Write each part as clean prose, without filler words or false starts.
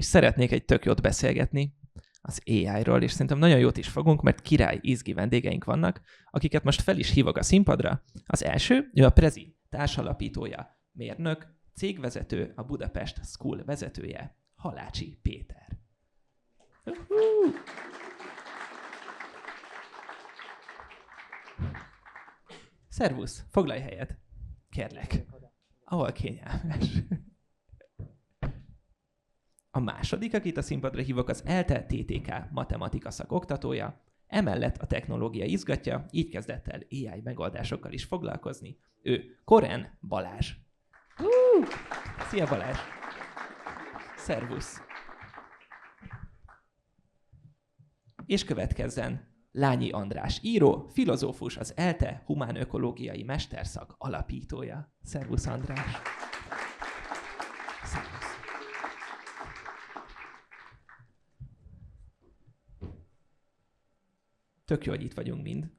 és szeretnék egy tök jót beszélgetni az AI-ról, és szerintem nagyon jót is fogunk, mert király izgi vendégeink vannak, akiket most fel is hívok a színpadra. Az első, ő a Prezi társalapítója, mérnök, cégvezető, a Budapest School vezetője, Halácsi Péter. Szervusz, foglalj helyet. Kérlek. Ahol kényelmes. A második, akit a színpadra hívok, az ELTE TTK matematika szakoktatója, emellett a technológia izgatja, így kezdett el AI megoldásokkal is foglalkozni. Ő Koren Balázs. Szia Balázs! Szervusz! És következzen Lányi András író, filozófus, az ELTE humánökológiai mesterszak alapítója. Szervusz András! Szervusz! Tök jó, hogy itt vagyunk mind.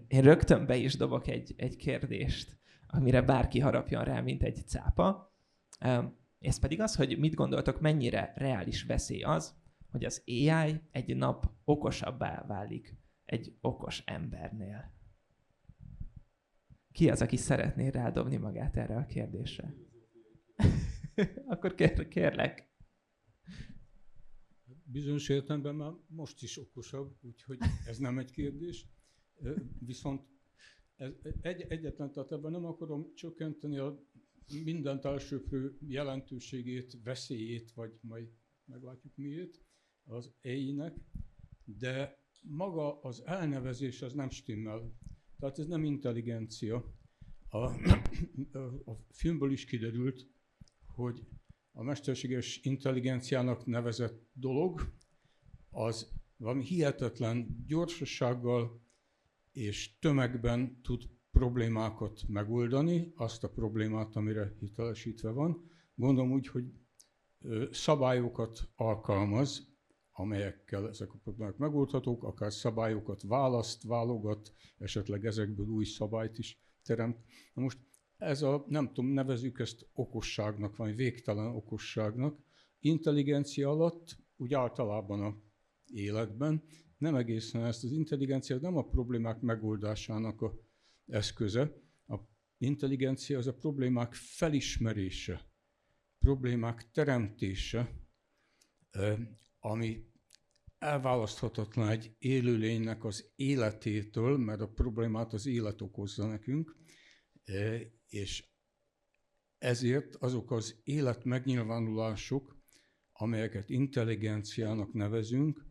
Én rögtön be is dobok egy kérdést, amire bárki harapjon rá, mint egy cápa. Ez pedig az, hogy mit gondoltok, mennyire reális veszély az, hogy az AI egy nap okosabbá válik egy okos embernél. Ki az, aki szeretné rádobni magát erre a kérdésre? Akkor kérlek. Bizonyos értelemben már most is okosabb, úgyhogy ez nem egy kérdés. Viszont egyetlen, tehát ebben nem akarom csökkenteni a mindent elsőprő jelentőségét, veszélyét, vagy majd meglátjuk miért az AI-nek, de maga az elnevezés az nem stimmel. Tehát ez nem intelligencia. A filmből is kiderült, hogy a mesterséges intelligenciának nevezett dolog az valami hihetetlen gyorsasággal és tömegben tud problémákat megoldani, azt a problémát, amire hitelesítve van. Gondolom úgy, hogy szabályokat alkalmaz, amelyekkel ezek a problémák megoldhatók, akár szabályokat választ, válogat, esetleg ezekből új szabályt is teremt. Na most ez a, nem tudom, nevezzük ezt okosságnak, vagy végtelen okosságnak. Intelligencia alatt, úgy általában az életben, nem egészen ezt az intelligencia, nem a problémák megoldásának az eszköze. A intelligencia az a problémák felismerése, problémák teremtése, ami elválaszthatatlan egy élőlénynek az életétől, mert a problémát az élet okozza nekünk, és ezért azok az élet megnyilvánulások, amelyeket intelligenciának nevezünk,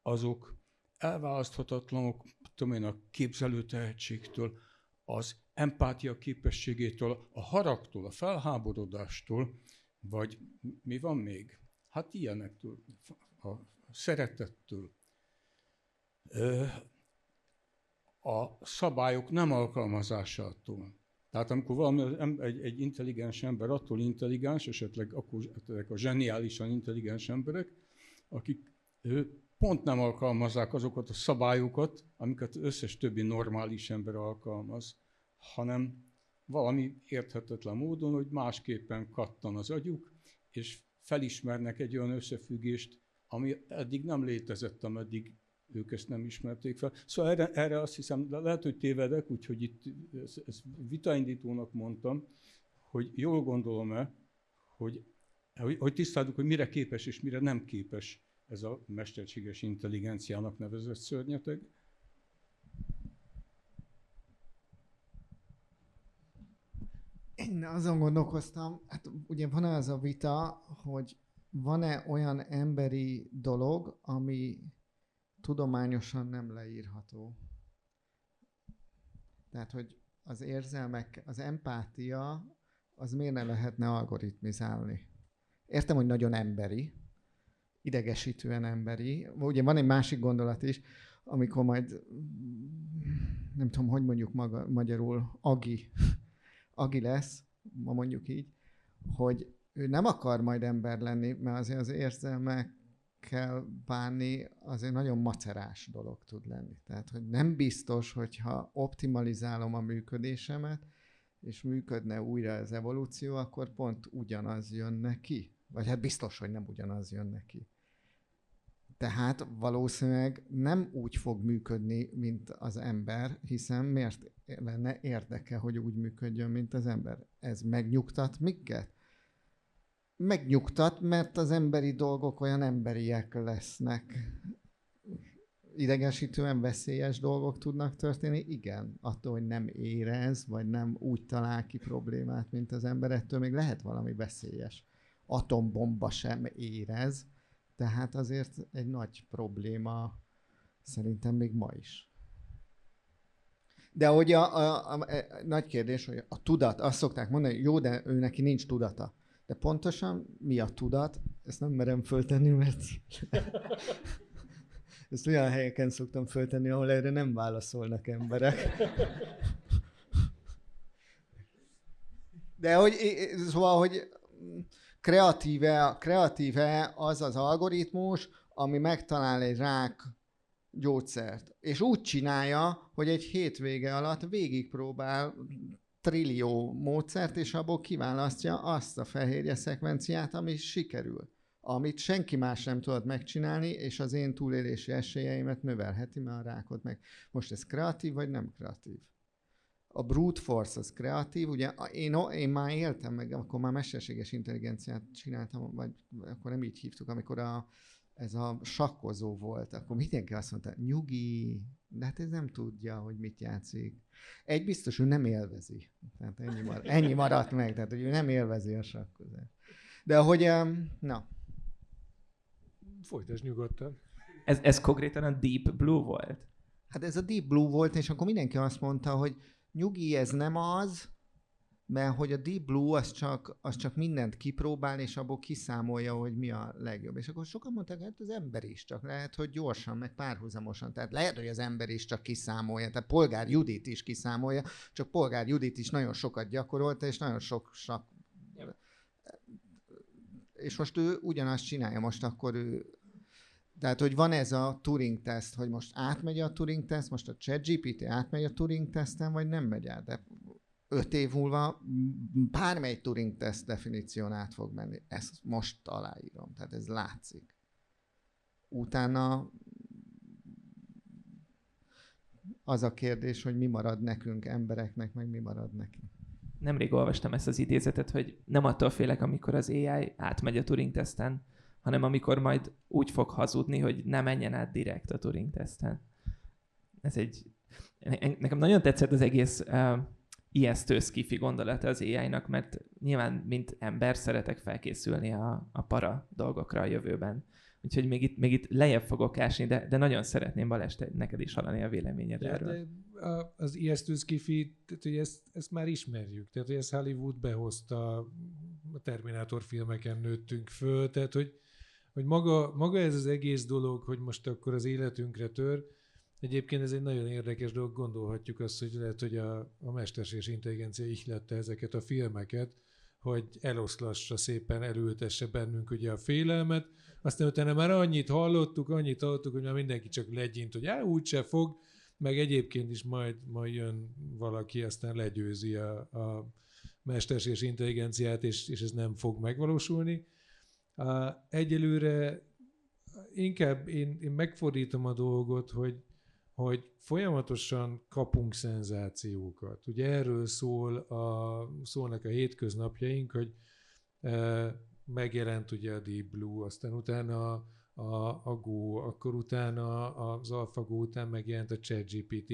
azok elválaszthatatlanok, tudom én, a képzelőtehetségtől, az empátia képességétől, a haragtól, a felháborodástól, vagy mi van még? Hát ilyenektől, a szeretettől. A szabályok nem alkalmazásától. Tehát amikor valami egy intelligens ember attól intelligens, esetleg akkor a zseniálisan intelligens emberek, akik pont nem alkalmazzák azokat a szabályokat, amiket az összes többi normális ember alkalmaz, hanem valami érthetetlen módon, hogy másképpen kattan az agyuk, és felismernek egy olyan összefüggést, ami eddig nem létezett, ameddig ők ezt nem ismerték fel. Szóval erre azt hiszem, lehet, hogy tévedek, úgyhogy itt ezt vitaindítónak mondtam, hogy jól gondolom-e, hogy tisztázzuk, hogy mire képes és mire nem képes ez a mesterséges intelligenciának nevezett szörnyeteg. Én azon gondolkoztam, hát ugye van az a vita, hogy van-e olyan emberi dolog, ami tudományosan nem leírható. Tehát, hogy az érzelmek, az empátia, az miért ne lehetne algoritmizálni? Értem, hogy nagyon emberi, idegesítően emberi. Ugye van egy másik gondolat is, amikor majd, nem tudom, hogy mondjuk magyarul, agi lesz, ma mondjuk így, hogy ő nem akar majd ember lenni, mert azért az érzelmekkel bánni azért nagyon macerás dolog tud lenni. Tehát, hogy nem biztos, hogyha optimalizálom a működésemet, és működne újra az evolúció, akkor pont ugyanaz jönne ki. Vagy hát biztos, hogy nem ugyanaz jön neki. Tehát valószínűleg nem úgy fog működni, mint az ember, hiszen miért lenne érdeke, hogy úgy működjön, mint az ember? Ez megnyugtat minket? Megnyugtat, mert az emberi dolgok olyan emberiek lesznek. Idegesítően veszélyes dolgok tudnak történni? Igen. Attól, hogy nem érez, vagy nem úgy talál ki problémát, mint az ember, ettől még lehet valami veszélyes. Atombomba sem érez, tehát azért egy nagy probléma szerintem még ma is. De hogy a nagy kérdés, hogy a tudat, azt szokták mondani, hogy jó, de ő neki nincs tudata. De pontosan mi a tudat? Ezt nem merem föltenni, mert ezt olyan helyeken szoktam föltenni, ahol erre nem válaszolnak emberek. De hogy, szóval, hogy kreatíve az az algoritmus, ami megtalál egy rák gyógyszert. És úgy csinálja, hogy egy hétvége alatt végigpróbál trillió módszert, és abból kiválasztja azt a fehérje szekvenciát, ami sikerül. Amit senki más nem tudott megcsinálni, és az én túlélési esélyeimet növelheti, mert a rákot meg. Most ez kreatív, vagy nem kreatív? A brute force az kreatív, ugye én már éltem meg, akkor már mesterséges intelligenciát csináltam, vagy akkor nem így hívtuk, amikor ez a sakkozó volt, akkor mindenki azt mondta, nyugi, de hát ez nem tudja, hogy mit játszik. Egy biztos, hogy nem élvezi. Tehát ennyi maradt meg, tehát hogy ő nem élvezi a sakkozást. De hogy, na. Folytasd nyugodtan. Ez konkrétan a Deep Blue volt? Hát ez a Deep Blue volt, és akkor mindenki azt mondta, hogy nyugi, ez nem az, mert hogy a Deep Blue az csak mindent kipróbál, és abból kiszámolja, hogy mi a legjobb. És akkor sokan mondták, hát az ember is csak lehet, hogy gyorsan, meg párhuzamosan. Tehát lehet, hogy az ember is csak kiszámolja. Tehát Polgár Judit is kiszámolja, csak Polgár Judit is nagyon sokat gyakorolta, és nagyon sok. És most ő ugyanazt csinálja, most akkor ő. Tehát, hogy van ez a Turing-teszt, hogy most átmegy a Turing-teszt, most a ChatGPT átmegy a Turing-teszten, vagy nem megy át. De 5 év múlva bármely Turing-teszt definíción át fog menni. Ezt most aláírom, tehát ez látszik. Utána az a kérdés, hogy mi marad nekünk, embereknek, meg mi marad nekünk. Nemrég olvastam ezt az idézetet, hogy nem attól félek, amikor az AI átmegy a Turing-teszten, hanem amikor majd úgy fog hazudni, hogy ne menjen át direkt a Turing-teszten. Nekem nagyon tetszett az egész ijesztő szkifi gondolata az AI-nak, mert nyilván, mint ember szeretek felkészülni a para dolgokra a jövőben. Úgyhogy még itt lejjebb fogok ásni, de nagyon szeretném, Balázs, neked is hallani a véleményed erről. De az ijesztő szkifi, tehát, hogy ezt már ismerjük. Tehát, hogy ezt Hollywood behozta, a Terminátor filmeken nőttünk föl, tehát, hogy maga ez az egész dolog, hogy most akkor az életünkre tör, egyébként ez egy nagyon érdekes dolog, gondolhatjuk azt, hogy lehet, hogy a mesterséges intelligencia ihlette ezeket a filmeket, hogy eloszlassa szépen, elültesse bennünk ugye a félelmet, aztán utána már annyit hallottuk, hogy már mindenki csak legyint, hogy úgyse fog, meg egyébként is majd jön valaki, aztán legyőzi a mesterséges intelligenciát, és ez nem fog megvalósulni. Egyelőre inkább én megfordítom a dolgot, hogy folyamatosan kapunk szenzációkat. Ugye erről szólnak a hétköznapjaink, hogy megjelent ugye a Deep Blue, aztán utána a Go, akkor utána az AlphaGo után megjelent a ChatGPT.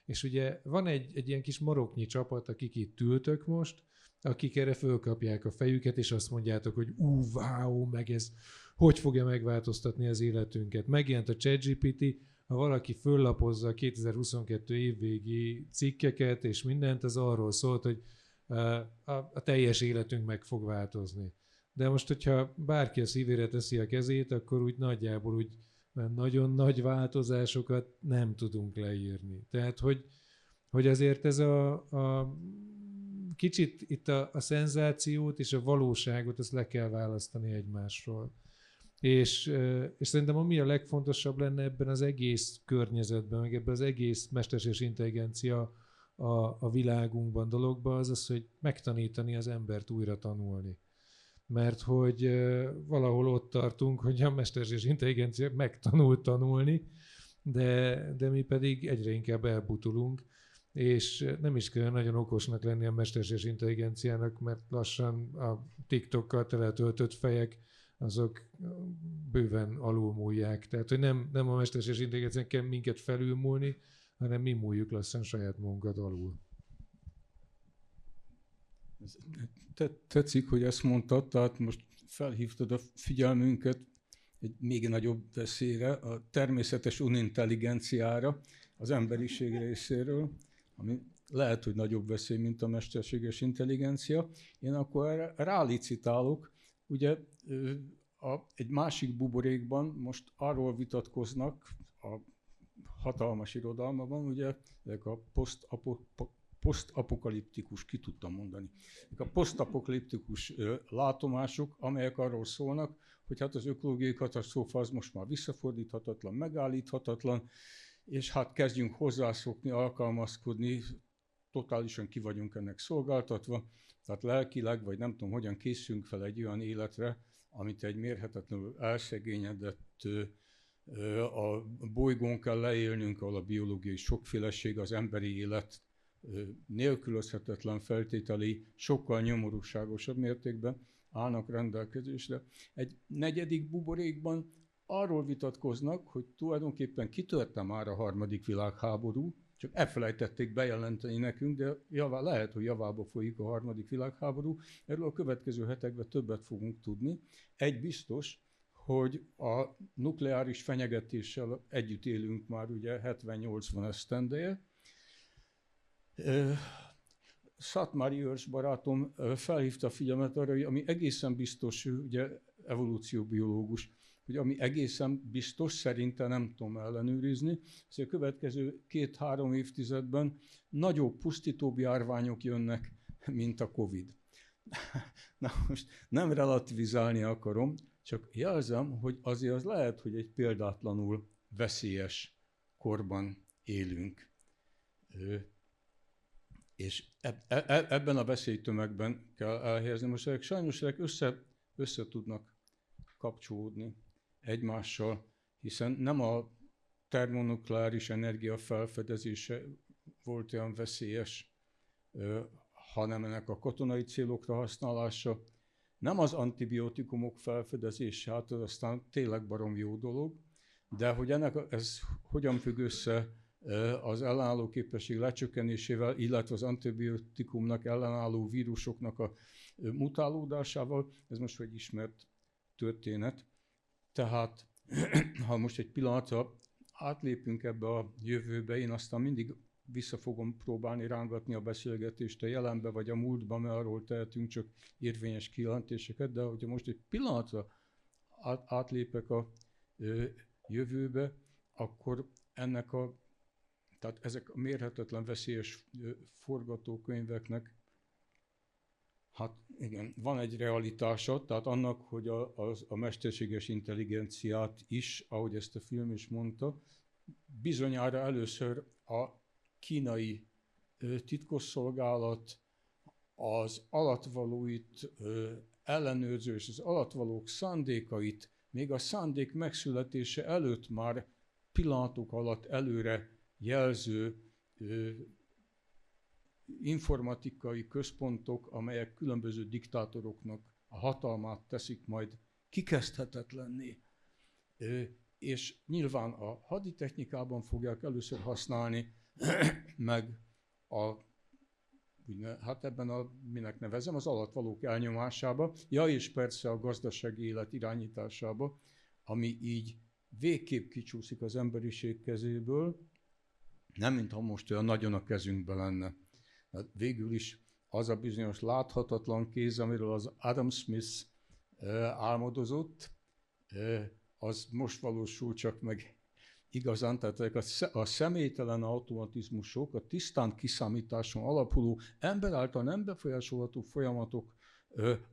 És ugye van egy ilyen kis maroknyi csapat, akik itt ültök most, akik erre fölkapják a fejüket, és azt mondjátok, hogy wow, meg ez hogy fogja megváltoztatni az életünket. Megjelent a ChatGPT, ha valaki föllapozza a 2022 évvégi cikkeket, és mindent, az arról szólt, hogy a teljes életünk meg fog változni. De most, hogyha bárki a szívére teszi a kezét, akkor úgy nagyjából úgy nagyon nagy változásokat nem tudunk leírni. Tehát, hogy azért ez a kicsit itt a szenzációt és a valóságot ezt le kell választani egymásról. És szerintem ami a legfontosabb lenne ebben az egész környezetben, meg ebben az egész mesterséges intelligencia a világunkban dologban, az, hogy megtanítani az embert újra tanulni. mert hogy valahol ott tartunk, hogy a mesterséges intelligencia megtanul tanulni, de mi pedig egyre inkább elbutulunk, és nem is kell nagyon okosnak lenni a mesterséges intelligenciának, mert lassan a TikTokkal teletöltött fejek azok bőven alulmúlják. Tehát, hogy nem a mesterséges intelligencián kell minket felülmúlni, hanem mi múljuk lassan saját magunkat alul. Tetszik, hogy ezt mondtad, tehát most felhívtad a figyelmünket egy még nagyobb veszélyre, a természetes unintelligenciára, az emberiség részéről, ami lehet, hogy nagyobb veszély, mint a mesterséges intelligencia. Én akkor erre rálicitálok. Ugye egy másik buborékban most arról vitatkoznak a hatalmas irodalmában, ugye ezek a posztapokaliptikus, ki tudtam mondani, a posztapokaliptikus látomások, amelyek arról szólnak, hogy hát az ökológiai katasztrófa az most már visszafordíthatatlan, megállíthatatlan, és hát kezdjünk hozzászokni, alkalmazkodni, totálisan ki vagyunk ennek szolgáltatva, tehát lelkileg, vagy nem tudom, hogyan készülünk fel egy olyan életre, amit egy mérhetetlenül elszegényedett a bolygón kell leélnünk, ahol a biológiai sokféleség, az emberi élet nélkülözhetetlen feltételei sokkal nyomorúságosabb mértékben állnak rendelkezésre. Egy negyedik buborékban arról vitatkoznak, hogy tulajdonképpen kitörte már a harmadik világháború, csak elfelejtették bejelenteni nekünk, de lehet, hogy javába folyik a harmadik világháború. Erről a következő hetekben többet fogunk tudni. Egy biztos, hogy a nukleáris fenyegetéssel együtt élünk már ugye 70-80 esztendeje. Szatmári őrs barátom felhívta a figyelmet arra, hogy ami egészen biztos, ugye evolúcióbiológus, hogy ami egészen biztos, szerintem nem tudom ellenőrizni, hogy a következő 2-3 évtizedben nagyobb pusztítóbb járványok jönnek, mint a Covid. Na most nem relativizálni akarom, csak jelzem, hogy azért az lehet, hogy egy példátlanul veszélyes korban élünk. És ebben a veszélytömegben kell elhelyezni. Most ezek sajnos össze tudnak kapcsolódni egymással, hiszen nem a termonukleáris energia felfedezése volt olyan veszélyes, hanem ennek a katonai célokra használása, nem az antibiotikumok felfedezése, hát az aztán tényleg barom jó dolog, de hogy ez hogyan függ össze az ellenálló képesség lecsökkenésével, illetve az antibiotikumnak ellenálló vírusoknak a mutálódásával, ez most egy ismert történet. Tehát, ha most egy pillanatra átlépünk ebbe a jövőbe, én aztán mindig vissza fogom próbálni rángatni a beszélgetést a jelenbe vagy a múltba, mert arról tehetünk csak érvényes kijelentéseket, de hogyha most egy pillanatra átlépek a jövőbe, akkor tehát ezek a mérhetetlen veszélyes forgatókönyveknek, hát igen, van egy realitása, tehát annak, hogy a mesterséges intelligenciát is, ahogy ezt a film is mondta, bizonyára először a kínai titkosszolgálat az alatvalóit ellenőrző és az alatvalók szándékait még a szándék megszületése előtt már pillanatok alatt előre jelző informatikai központok, amelyek különböző diktátoroknak a hatalmát teszik majd kikezdhetetlenné. És nyilván a haditechnikában fogják először használni, meg hát ebben minek nevezem, az alatvalók elnyomásába, és persze a gazdasági élet irányításába, ami így végképp kicsúszik az emberiség kezéből, nem mintha most olyan nagyon a kezünkben lenne. Hát végül is az a bizonyos láthatatlan kéz, amiről az Adam Smith álmodozott, az most valósul csak meg igazán, tehát a személytelen automatizmusok, a tisztán kiszámításon alapuló, ember által nem befolyásolható folyamatok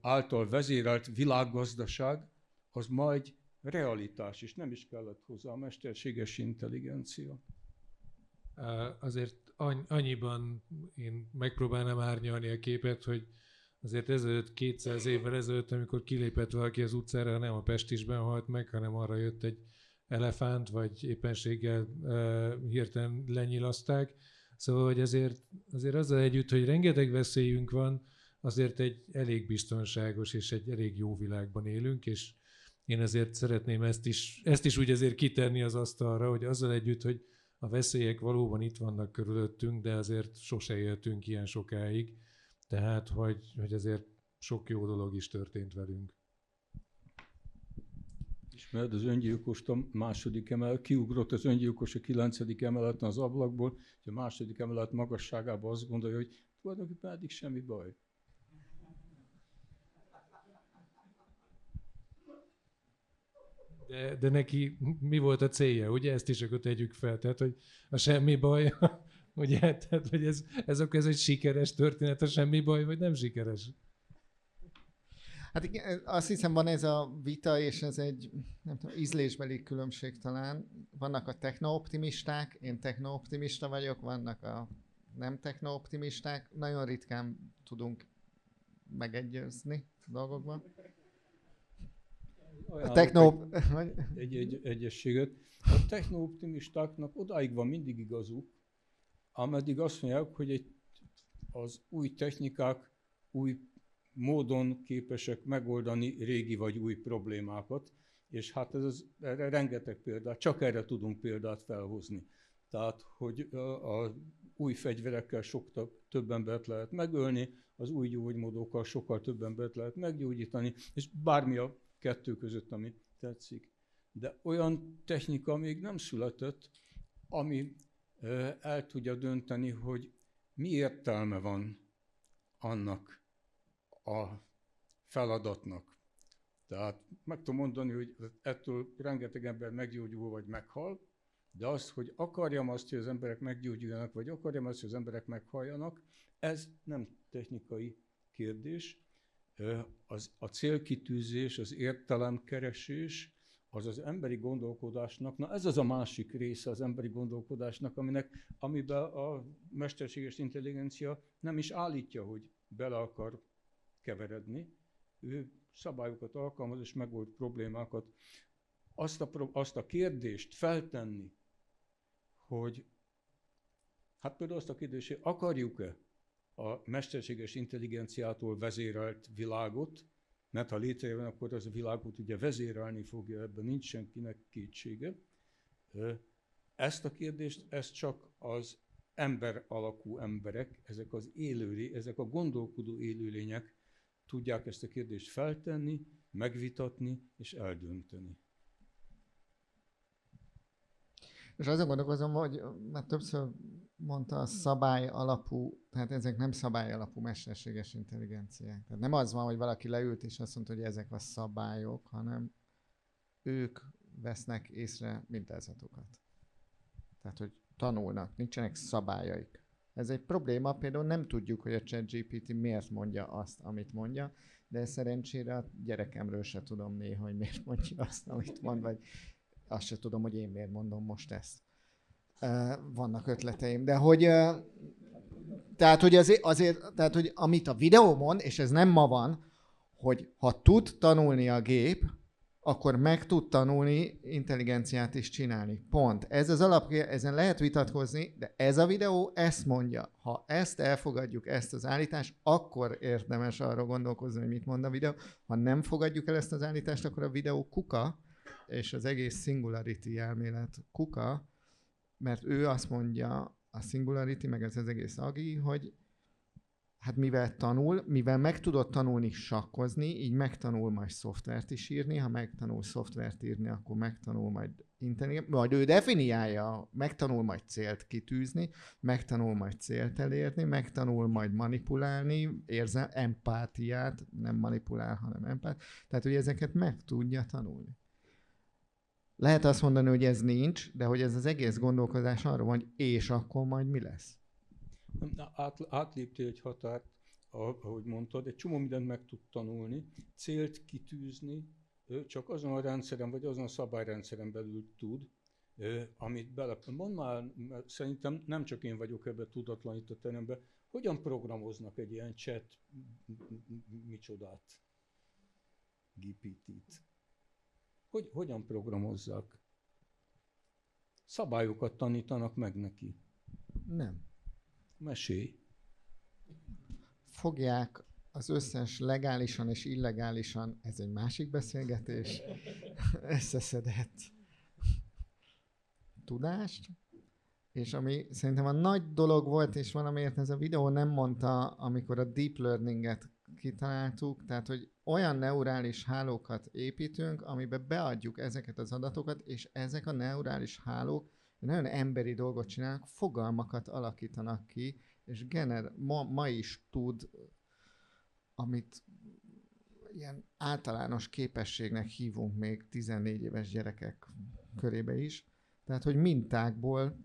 által vezérelt világgazdaság, az majd realitás, és nem is kellett hozzá a mesterséges intelligencia. Azért annyiban én megpróbálnám árnyalni a képet, hogy azért ezelőtt, 200 évvel ezelőtt, amikor kilépett valaki az utcára, nem a pestisben halt meg, hanem arra jött egy elefánt, vagy éppenséggel hirtelen lenyilaszták. Szóval, hogy azért azzal együtt, hogy rengeteg veszélyünk van, azért egy elég biztonságos és egy elég jó világban élünk, és én azért szeretném ezt is úgy azért kitenni az asztalra, hogy azzal együtt, hogy a veszélyek valóban itt vannak körülöttünk, de azért sose éltünk ilyen sokáig, tehát hogy azért sok jó dolog is történt velünk. Ismered az öngyilkost a második emelet, kiugrott az öngyilkos a 9. emeleten az ablakból, és a második emelet magasságában azt gondolja, hogy tulajdonképpen eddig semmi baj. De neki mi volt a célja, ugye? Ezt is akkor tegyük fel, tehát hogy a semmi baj, ugye? Tehát, hogy ez egy sikeres történet, a semmi baj, vagy nem sikeres? Hát igen, azt hiszem van ez a vita, és ez egy nem tudom, ízlésbeli különbség talán. Vannak a technooptimisták, én technooptimista vagyok, vannak a nem technooptimisták. Nagyon ritkán tudunk megegyezni dolgokban. Egy egyességet. A technooptimistáknak odáig van mindig igazuk, ameddig azt mondják, hogy az új technikák új módon képesek megoldani régi vagy új problémákat, és hát erre rengeteg példát, csak erre tudunk példát felhozni. Tehát, hogy a új fegyverekkel sokkal több embert lehet megölni, az új gyógymódokkal sokkal több embert lehet meggyógyítani, és bármi a kettő között, ami tetszik. De olyan technika még nem született, ami el tudja dönteni, hogy mi értelme van annak a feladatnak. Tehát meg tudom mondani, hogy ettől rengeteg ember meggyógyul vagy meghal, de az, hogy akarjam azt, hogy az emberek meggyógyuljanak, vagy akarjam azt, hogy az emberek meghalljanak, ez nem technikai kérdés. A célkitűzés, az értelemkeresés, az az emberi gondolkodásnak, na ez az a másik része az emberi gondolkodásnak, amiben a mesterséges intelligencia nem is állítja, hogy bele akar keveredni. Ő szabályokat alkalmaz és megold problémákat. Azt a kérdést feltenni, hogy hát például azt a kérdést, hogy akarjuk-e a mesterséges intelligenciától vezérelt világot, mert ha létrejön, akkor az a világot ugye vezérelni fogja, ebben nincs senkinek kétsége. Ezt a kérdést, ezt csak az ember alakú emberek, ezek a gondolkodó élőlények tudják ezt a kérdést feltenni, megvitatni és eldönteni. És azon gondolkozom, hogy már többször mondta a szabály alapú, tehát ezek nem szabály alapú mesterséges intelligenciák. Tehát nem az van, hogy valaki leült és azt mondta, hogy ezek a szabályok, hanem ők vesznek észre mintázatokat. Tehát, hogy tanulnak, nincsenek szabályaik. Ez egy probléma, például nem tudjuk, hogy a ChatGPT miért mondja azt, amit mondja, de szerencsére a gyerekemről se tudom néha, hogy miért mondja azt, amit mond, vagy azt se tudom, hogy én miért mondom most ezt. Vannak ötleteim, de hogy tehát, hogy tehát, hogy amit a videó mond, és ez nem ma van, hogy ha tud tanulni a gép, akkor meg tud tanulni intelligenciát is csinálni. Pont. Ez az ezen lehet vitatkozni, de ez a videó ezt mondja. Ha ezt elfogadjuk, ezt az állítást, akkor érdemes arra gondolkozni, hogy mit mond a videó. Ha nem fogadjuk el ezt az állítást, akkor a videó kuka, és az egész singularity elmélet kuka, mert ő azt mondja, a singularity, meg ez az egész agi, hogy hát mivel meg tudod tanulni sakkozni, így megtanul majd szoftvert is írni, ha megtanul szoftvert írni, akkor megtanul majd majd ő definiálja, megtanul majd célt kitűzni, megtanul majd célt elérni, megtanul majd manipulálni, empátiát, nem manipulál, hanem empát. Tehát, hogy ezeket meg tudja tanulni. Lehet azt mondani, hogy ez nincs, de hogy ez az egész gondolkozás arra van, hogy és akkor majd mi lesz? Átléptél egy határt, ahogy mondtad, egy csomó mindent meg tud tanulni, célt kitűzni, csak azon a rendszeren, vagy azon a szabályrendszeren belül tud, amit bele... Mondd már, mert szerintem nem csak én vagyok ebben tudatlan itt a teremben, hogyan programoznak egy ilyen chat micsodát, GPT-t? Hogyan programozzák? Szabályokat tanítanak meg neki. Nem. Mesélj. Fogják az összes legálisan és illegálisan, ez egy másik beszélgetés, összeszedett tudást, és ami szerintem a nagy dolog volt, és valamiért ez a videó nem mondta, amikor a deep learninget kitaláltuk, tehát, hogy olyan neurális hálókat építünk, amiben beadjuk ezeket az adatokat, és ezek a neurális hálók nagyon emberi dolgot csinálnak, fogalmakat alakítanak ki, és ma is tud, amit ilyen általános képességnek hívunk még 14 éves gyerekek körébe is. Tehát, hogy mintákból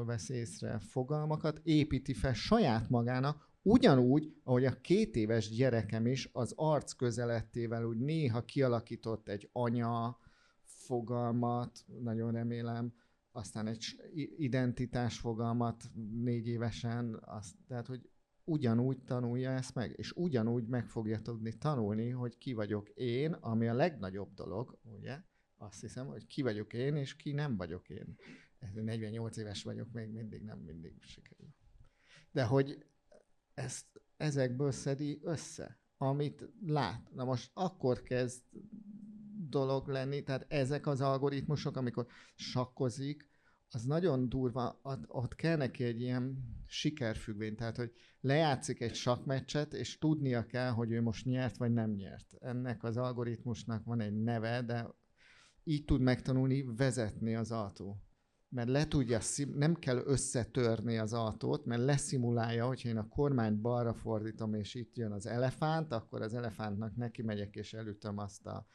vesz észre fogalmakat, építi fel saját magának, ugyanúgy, ahogy a 2 éves gyerekem is az arc közelettével úgy néha kialakított egy anya fogalmat, nagyon remélem, aztán egy identitás fogalmat 4 évesen, tehát, hogy ugyanúgy tanulja ezt meg, és ugyanúgy meg fogja tudni tanulni, hogy ki vagyok én, ami a legnagyobb dolog, ugye? Azt hiszem, hogy ki vagyok én, és ki nem vagyok én. 48 éves vagyok, még mindig nem mindig sikerül. De hogy ezekből szedi össze, amit lát. Na most akkor kezd dolog lenni, tehát ezek az algoritmusok, amikor sakkozik, az nagyon durva, ott kell neki egy ilyen sikerfüggvény, tehát hogy lejátszik egy sakkmeccset, és tudnia kell, hogy ő most nyert, vagy nem nyert. Ennek az algoritmusnak van egy neve, de így tud megtanulni vezetni az autó. Mert nem kell összetörni az autót, mert leszimulálja, hogyha én a kormányt balra fordítom, és itt jön az elefánt, akkor az elefántnak neki megyek, és elütöm azt a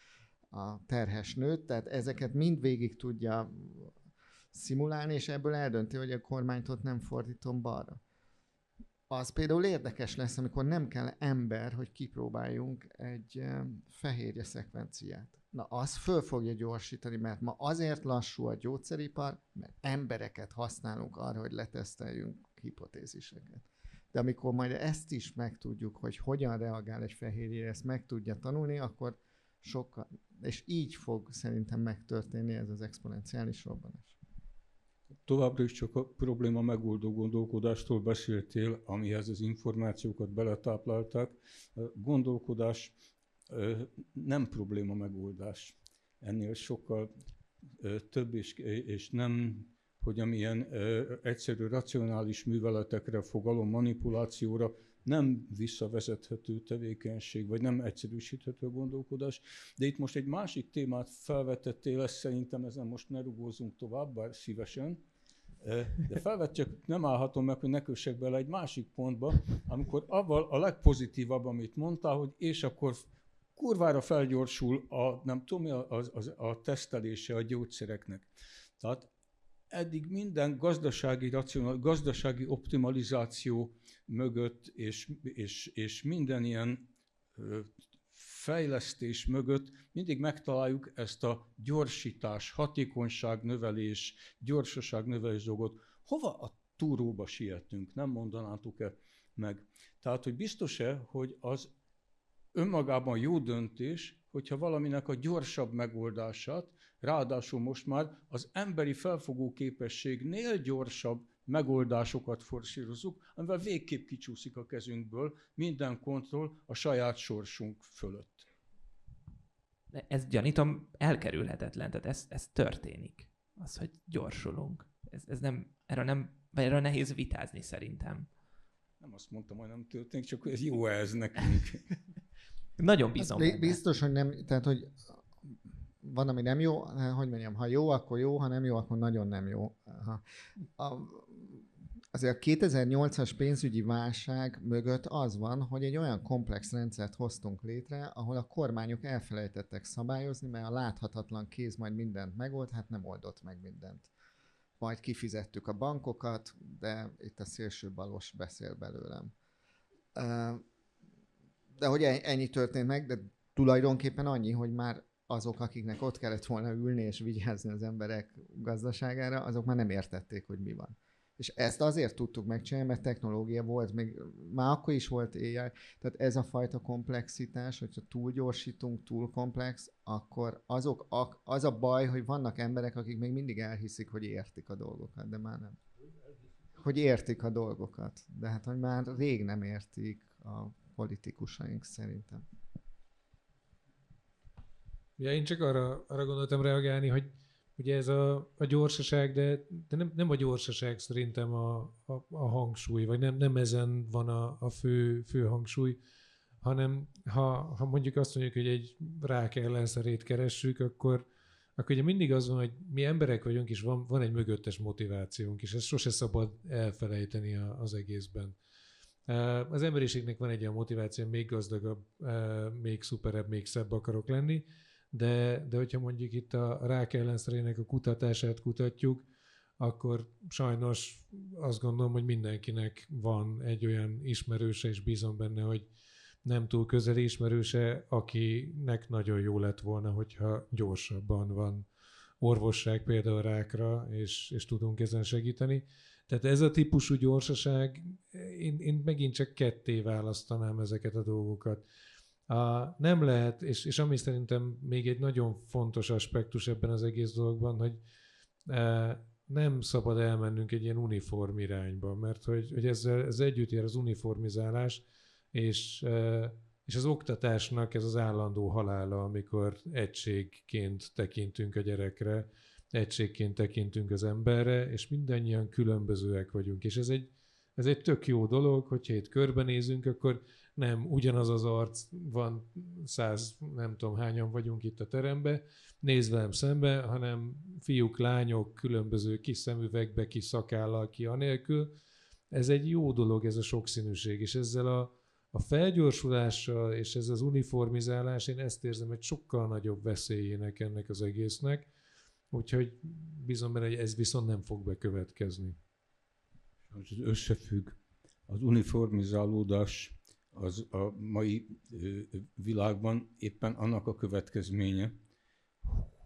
terhes nőt. Tehát ezeket mind végig tudja szimulálni, és ebből eldönti, hogy a kormányt ott nem fordítom balra. Az például érdekes lesz, amikor nem kell ember, hogy kipróbáljunk egy fehérje szekvenciát. Na, az föl fogja gyorsítani, mert ma azért lassú a gyógyszeripar, mert embereket használunk arra, hogy leteszteljünk hipotéziseket. De amikor majd ezt is megtudjuk, hogy hogyan reagál egy fehérje, ezt meg tudja tanulni, akkor sokkal, és így fog szerintem megtörténni ez az exponenciális robbanás. Továbbra is csak a probléma megoldó gondolkodástól beszéltél, amihez az információkat beletáplálták. A gondolkodás nem probléma megoldás. Ennél sokkal több, és nem, hogy amilyen egyszerű racionális műveletekre, fogalom manipulációra nem visszavezethető tevékenység, vagy nem egyszerűsíthető gondolkodás. De itt most egy másik témát felvetettél, ezt szerintem ezen most ne rugózzunk tovább, bár szívesen. De felvetjük, nem állhatom meg, hogy ne kössek bele egy másik pontba, amikor avval a legpozitívabb, amit mondtál, hogy és akkor kurvára felgyorsul a tesztelése a gyógyszereknek. Tehát eddig minden gazdasági optimalizáció mögött és minden ilyen fejlesztés mögött mindig megtaláljuk ezt a gyorsítás, hatékonyságnövelés, gyorsaságnövelés dolgot. Hova a túróba sietünk? Nem mondanátok-e meg? Tehát, hogy biztos-e, hogy az önmagában jó döntés, hogyha valaminek a gyorsabb megoldását, ráadásul most már az emberi felfogó képességnél gyorsabb megoldásokat forszírozzuk, amivel végképp kicsúszik a kezünkből minden kontroll a saját sorsunk fölött. De ez gyanítom elkerülhetetlen, tehát ez történik. Az, hogy gyorsulunk. Ez nem, erről nehéz vitázni szerintem. Nem azt mondtam, hogy nem történik, csak ez jó ez nekünk. Nagyon bízom benne. Biztos, hogy nem, tehát hogy van, ami nem jó, hogy mondjam, ha jó, akkor jó, ha nem jó, akkor nagyon nem jó. Azért a 2008-as pénzügyi válság mögött az van, hogy egy olyan komplex rendszert hoztunk létre, ahol a kormányok elfelejtettek szabályozni, mert a láthatatlan kéz majd mindent megold, hát nem oldott meg mindent. Majd kifizettük a bankokat, de itt a szélső balos beszél belőlem. De hogy ennyi történt meg, de tulajdonképpen annyi, hogy már azok, akiknek ott kellett volna ülni és vigyázni az emberek gazdaságára, azok már nem értették, hogy mi van. És ezt azért tudtuk megcsinálni, mert technológia volt, még már akkor is volt AI. Tehát ez a fajta komplexitás, hogyha túl gyorsítunk, túl komplex, akkor az a baj, hogy vannak emberek, akik még mindig elhiszik, hogy értik a dolgokat, de már nem. Hogy értik a dolgokat, de hát hogy már rég nem értik a politikusaink szerintem. Ja, én csak arra gondoltam reagálni, hogy ugye ez a gyorsaság, de nem a gyorsaság szerintem a hangsúly, vagy nem ezen van a fő hangsúly, hanem ha mondjuk azt mondjuk, hogy egy rák ellenszerét keressük, akkor ugye mindig az van, hogy mi emberek vagyunk, és van egy mögöttes motivációnk, és ezt sose szabad elfelejteni az egészben. Az emberiségnek van egy olyan motiváció, még gazdagabb, még szuperebb, még szebb akarok lenni, de hogyha mondjuk itt a rák ellenszerének a kutatását kutatjuk, akkor sajnos azt gondolom, hogy mindenkinek van egy olyan ismerőse, és bízom benne, hogy nem túl közeli ismerőse, akinek nagyon jó lett volna, hogyha gyorsabban van orvosság például rákra, és tudunk ezen segíteni. Tehát ez a típusú gyorsaság, én megint csak ketté választanám ezeket a dolgokat. Nem lehet, és ami szerintem még egy nagyon fontos aspektus ebben az egész dologban, hogy nem szabad elmennünk egy ilyen uniform irányba, mert hogy ez együtt jár az uniformizálás, és az oktatásnak ez az állandó halála, amikor egységként tekintünk a gyerekre, egységként tekintünk az emberre, és mindannyian különbözőek vagyunk. És ez egy tök jó dolog, hogyha itt körbenézünk, akkor nem ugyanaz az arc van, 100, nem tudom hányan vagyunk itt a teremben, nézd velem szembe, hanem fiúk, lányok, különböző kis szemüvegbe, kis szakállal, ki anélkül. Ez egy jó dolog, ez a sokszínűség, és ezzel a felgyorsulással és ez az uniformizálás, én ezt érzem egy sokkal nagyobb veszélyének ennek az egésznek, úgyhogy bízom benne, hogy ez viszont nem fog bekövetkezni. Az összefügg. Az uniformizálódás az a mai világban éppen annak a következménye,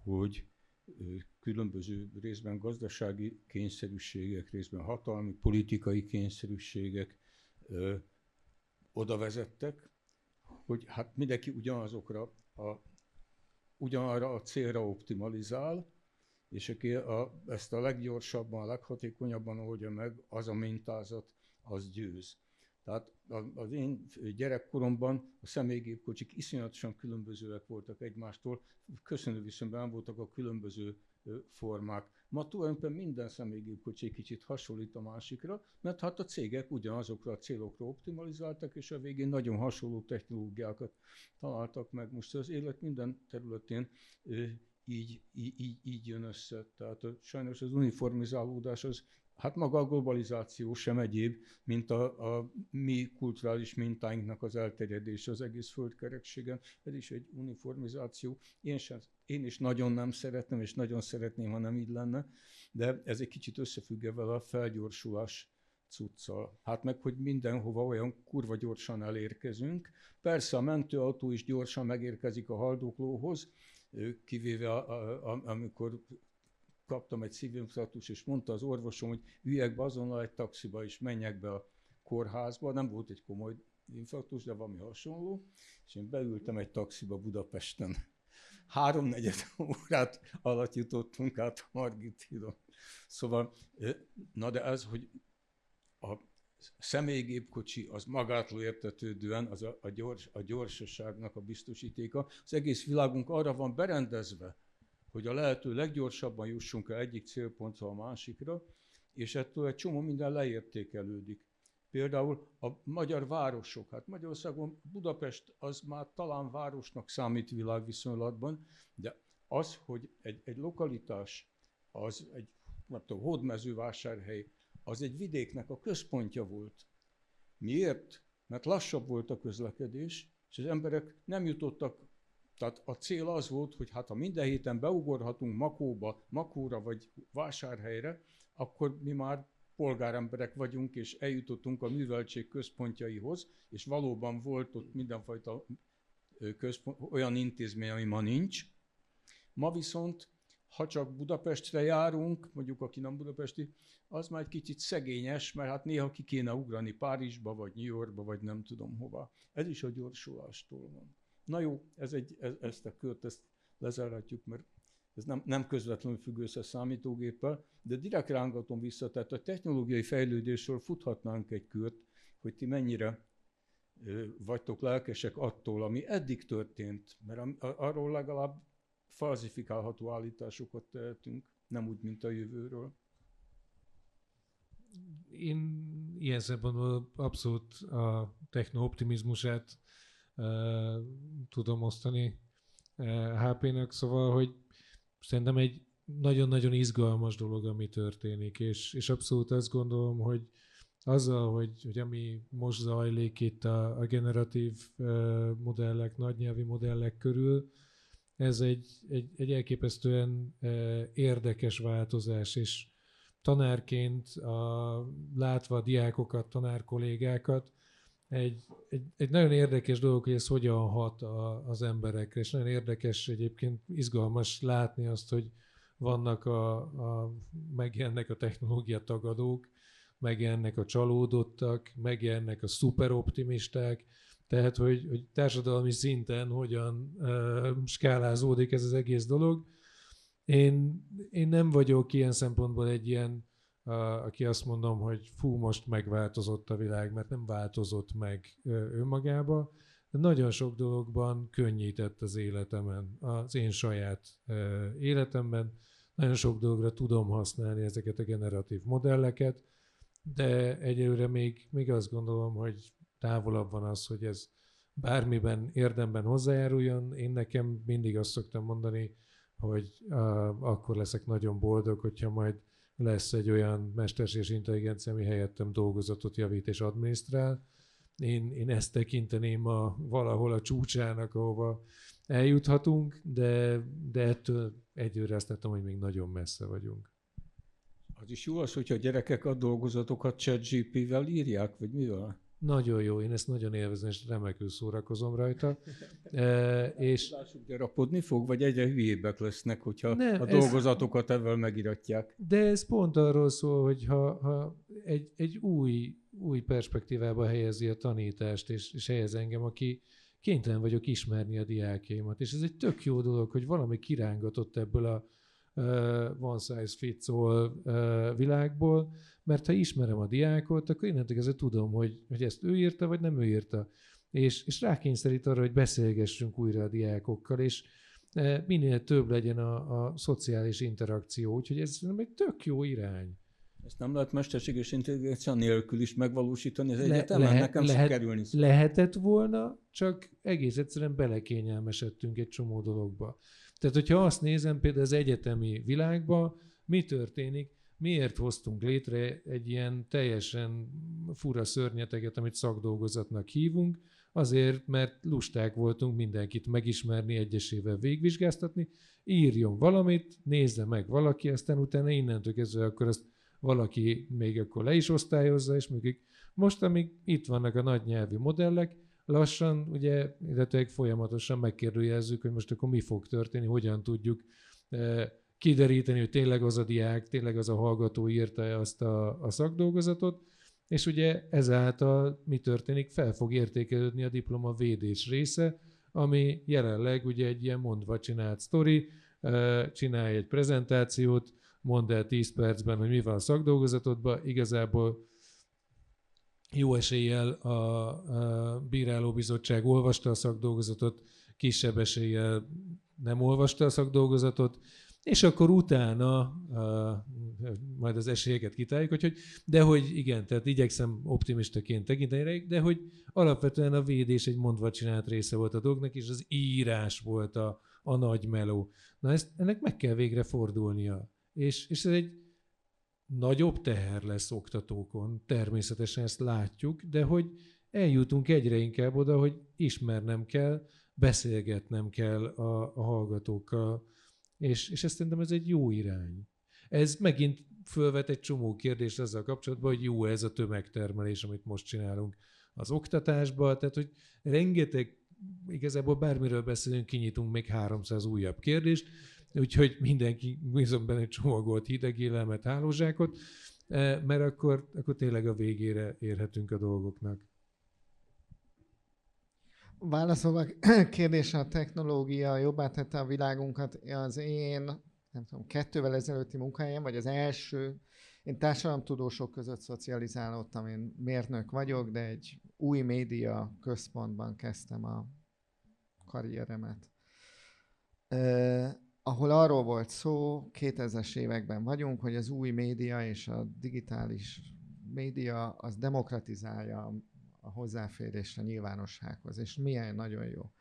hogy különböző részben gazdasági kényszerűségek, részben hatalmi, politikai kényszerűségek oda vezettek, hogy hát mindenki ugyanarra a célra optimalizál, és aki ezt a leggyorsabban, a leghatékonyabban oldja meg, az a mintázat, az győz. Tehát az én gyerekkoromban a személygépkocsik iszonyatosan különbözőek voltak egymástól, köszönő viszonyban voltak a különböző formák. Ma tulajdonképpen minden személygépkocsi kicsit hasonlít a másikra, mert hát a cégek ugyanazokra a célokra optimalizáltak, és a végén nagyon hasonló technológiákat találtak meg. Most az élet minden területén így jön össze. Tehát sajnos az uniformizálódás az, hát maga a globalizáció sem egyéb, mint a mi kulturális mintáinknak az elterjedése az egész földkerekségen. Ez is egy uniformizáció. Én is nagyon nem szeretem, és nagyon szeretném, ha nem így lenne, de ez egy kicsit összefügg vele a felgyorsulás cuccal. Hát meg, hogy mindenhova olyan kurva gyorsan elérkezünk. Persze a mentőautó is gyorsan megérkezik a haldoklóhoz, kivéve amikor kaptam egy szívinfarktust, és mondta az orvosom, hogy üljek be azonnal egy taxiba, és menjek be a kórházba. Nem volt egy komoly infarktus, de valami hasonló. És én beültem egy taxiba Budapesten. 3-4 órát alatt jutottunk át a Margit hídon. Szóval, na de ez, hogy a személygépkocsi az magától értetődően az a gyorsaságnak a biztosítéka. Az egész világunk arra van berendezve, hogy a lehető leggyorsabban jussunk el egyik célpontra a másikra, és ettől egy csomó minden leértékelődik. Például a magyar városok, hát Magyarországon Budapest az már talán városnak számít világviszonylatban, de az, hogy egy lokalitás, az egy Hódmezővásárhely, az egy vidéknek a központja volt. Miért? Mert lassabb volt a közlekedés, és az emberek nem jutottak. Tehát a cél az volt, hogy hát ha minden héten beugorhatunk Makóra vagy Vásárhelyre, akkor mi már polgáremberek vagyunk, és eljutottunk a műveltség központjaihoz, és valóban volt ott mindenfajta olyan intézmény, ami ma nincs. Ma viszont ha csak Budapestre járunk, mondjuk aki nem budapesti, az már egy kicsit szegényes, mert hát néha ki kéne ugrani Párizsba, vagy New Yorkba, vagy nem tudom hova. Ez is a gyorsulástól van. Na jó, ezt a kört lezárhatjuk, mert ez nem közvetlenül függ össze számítógéppel, de direkt rángatom vissza, tehát a technológiai fejlődésről futhatnánk egy kört, hogy ti mennyire vagytok lelkesek attól, ami eddig történt, mert arról legalább falsifikálható állításokat tehetünk, nem úgy, mint a jövőről. Én ilyen szempontból abszolút a techno-optimizmusát tudom osztani HP-nek, szóval, hogy szerintem egy nagyon-nagyon izgalmas dolog, ami történik, és abszolút azt gondolom, hogy azzal, hogy ami most zajlik itt a generatív modellek, nagynyelvi modellek körül, ez egy elképesztően érdekes változás, és tanárként látva a diákokat, tanárkollégákat, egy nagyon érdekes dolog, hogy ez hogyan hat az emberekre, és nagyon érdekes, egyébként izgalmas látni azt, hogy vannak megjelennek a technológia tagadók, megjelennek a csalódottak, megjelennek a szuperoptimisták, tehát hogy társadalmi szinten hogyan skálázódik ez az egész dolog. Én nem vagyok ilyen szempontból egy ilyen, aki azt mondom, hogy fú, most megváltozott a világ, mert nem változott meg önmagába, de nagyon sok dologban könnyített az életemen, az én saját életemben. Nagyon sok dologra tudom használni ezeket a generatív modelleket, de egyelőre még azt gondolom, hogy távolabb van az, hogy ez bármiben érdemben hozzájáruljon. Én nekem mindig azt szoktam mondani, hogy akkor leszek nagyon boldog, hogyha majd lesz egy olyan mesterséges intelligencia, ami helyettem dolgozatot javít és adminisztrál. Én ezt tekinteném valahol a csúcsának, ahova eljuthatunk, de ettől egyőre azt látom, hogy még nagyon messze vagyunk. Az is jó az, hogyha a gyerekek a dolgozatokat ChatGPT-vel írják, vagy mivel? Nagyon jó, én ezt nagyon élvezem, és remekül szórakozom rajta. És lássuk, gyarapodni fog, vagy egyre hülyébbek lesznek, hogyha a dolgozatokat ezzel megiratják. De ez pont arról szól, hogy ha egy új perspektívába helyezi a tanítást, és helyez engem, aki kénytelen vagyok ismerni a diákjaimat. És ez egy tök jó dolog, hogy valami kirángatott ebből a one size fits all világból, mert ha ismerem a diákot, akkor innentől kezdve tudom, hogy ezt ő írta, vagy nem ő írta. És rákényszerít arra, hogy beszélgessünk újra a diákokkal, és minél több legyen a szociális interakció. Úgyhogy ez egy tök jó irány. Ezt nem lehet mesterséges intelligencia nélkül is megvalósítani az egyetemen? Nekem sikerülni. Lehetett volna, csak egész egyszerűen belekényelmesedtünk egy csomó dologba. Tehát, hogyha azt nézem például az egyetemi világban, mi történik, miért hoztunk létre egy ilyen teljesen fura szörnyeteget, amit szakdolgozatnak hívunk, azért, mert lusták voltunk mindenkit megismerni, egyesével végvizsgáztatni, írjon valamit, nézze meg valaki, aztán utána innentől kezdve akkor azt valaki még akkor le is osztályozza, és működik. Most, amíg itt vannak a nagy nyelvi modellek, lassan, ugye, illetve folyamatosan megkérdőjelezzük, hogy most akkor mi fog történni, hogyan tudjuk kideríteni, hogy tényleg az a diák, tényleg az a hallgató írta azt a szakdolgozatot, és ugye ezáltal mi történik, fel fog értékelődni a diploma védés része, ami jelenleg ugye egy ilyen mondva csinált sztori, csinálj egy prezentációt, mondd el 10 percben, hogy mi van a szakdolgozatodban, igazából jó eséllyel a bírálóbizottság olvasta a szakdolgozatot, kisebb eséllyel nem olvasta a szakdolgozatot, és akkor utána majd az esélyeket kitáljuk, de hogy igen, tehát igyekszem optimistaként tekinteni, de hogy alapvetően a védés egy mondva csinált része volt a dolognak, és az írás volt a nagy meló. Na ennek meg kell végre fordulnia. És ez egy nagyobb teher lesz oktatókon, természetesen ezt látjuk, de hogy eljutunk egyre inkább oda, hogy ismernem kell, beszélgetnem kell a hallgatókkal, és ezt szerintem ez egy jó irány. Ez megint fölvet egy csomó kérdést ezzel kapcsolatban, hogy jó ez a tömegtermelés, amit most csinálunk az oktatásban, tehát hogy rengeteg, igazából bármiről beszélünk, kinyitunk még 300 újabb kérdést, úgyhogy mindenki bízom benne csomagolt hideg élelmet, hálózsákot, mert akkor tényleg a végére érhetünk a dolgoknak. Válaszolva kérdésre, a technológia jobbá tette a világunkat. Az én, nem tudom, 2-vel ezelőtti munkahelyem, vagy az első, én társadalomtudósok között szocializálódtam, én mérnök vagyok, de egy új média központban kezdtem a karrieremet. Ahol arról volt szó, 2000-es években vagyunk, hogy az új média és a digitális média az demokratizálja a hozzáférést a nyilvánossághoz, és milyen nagyon jó.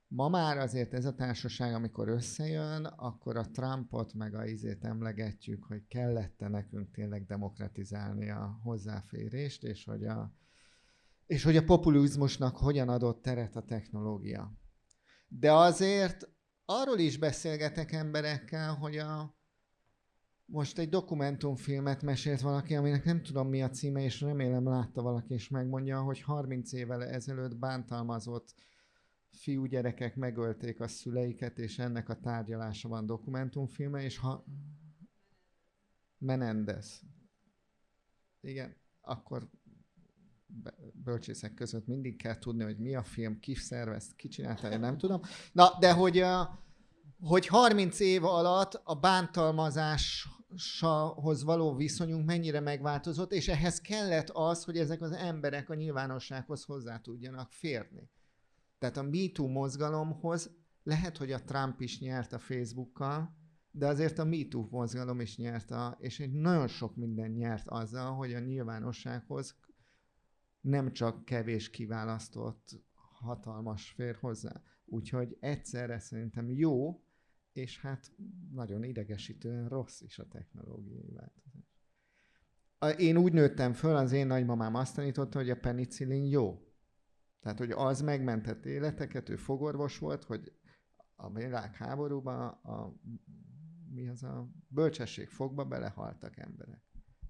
Ma már azért ez a társaság, amikor összejön, akkor a Trumpot meg a izét emlegetjük, hogy kellett-e nekünk tényleg demokratizálni a hozzáférést, és hogy a populizmusnak hogyan adott teret a technológia. De azért arról is beszélgetek emberekkel, hogy most egy dokumentumfilmet mesélt valaki, aminek nem tudom mi a címe, és remélem látta valaki, és megmondja, hogy 30 évvel ezelőtt bántalmazott fiúgyerekek megölték a szüleiket, és ennek a tárgyalása van dokumentumfilme, és Menendez. Igen, akkor bölcsészek között mindig kell tudni, hogy mi a film, ki szervezt, ki csinálta, én nem tudom. Na, de hogy 30 év alatt a bántalmazáshoz való viszonyunk mennyire megváltozott, és ehhez kellett az, hogy ezek az emberek a nyilvánossághoz hozzá tudjanak férni. Tehát a MeToo mozgalomhoz lehet, hogy a Trump is nyert a Facebookkal, de azért a MeToo mozgalom is nyert, és egy nagyon sok minden nyert azzal, hogy a nyilvánossághoz nem csak kevés kiválasztott hatalmas fér hozzá. Úgyhogy egyszerre szerintem jó, és hát nagyon idegesítően rossz is a technológiai változás. Én úgy nőttem föl, az én nagymamám azt tanította, hogy a penicillin jó. Tehát, hogy az megmentett életeket, ő fogorvos volt, hogy a világháborúban a bölcsesség fogba belehaltak emberek.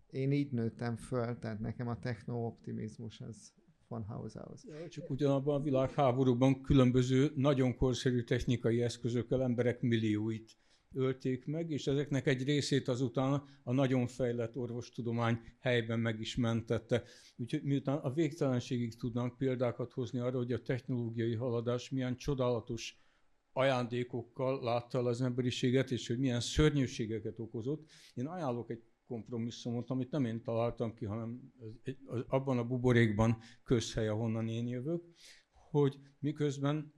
Én így nőttem föl, tehát nekem a techno-optimizmus az von Hausához. Csak ugyanabban a világháborúban különböző nagyon korszerű technikai eszközökkel emberek millióit ölték meg, és ezeknek egy részét azután a nagyon fejlett orvostudomány helyben meg is mentette. Úgyhogy miután a végtelenségig tudnánk példákat hozni arra, hogy a technológiai haladás milyen csodálatos ajándékokkal látta el az emberiséget, és hogy milyen szörnyűségeket okozott, én ajánlok egy kompromisszumot, amit nem én találtam ki, hanem abban a buborékban közhely, ahonnan én jövök, hogy miközben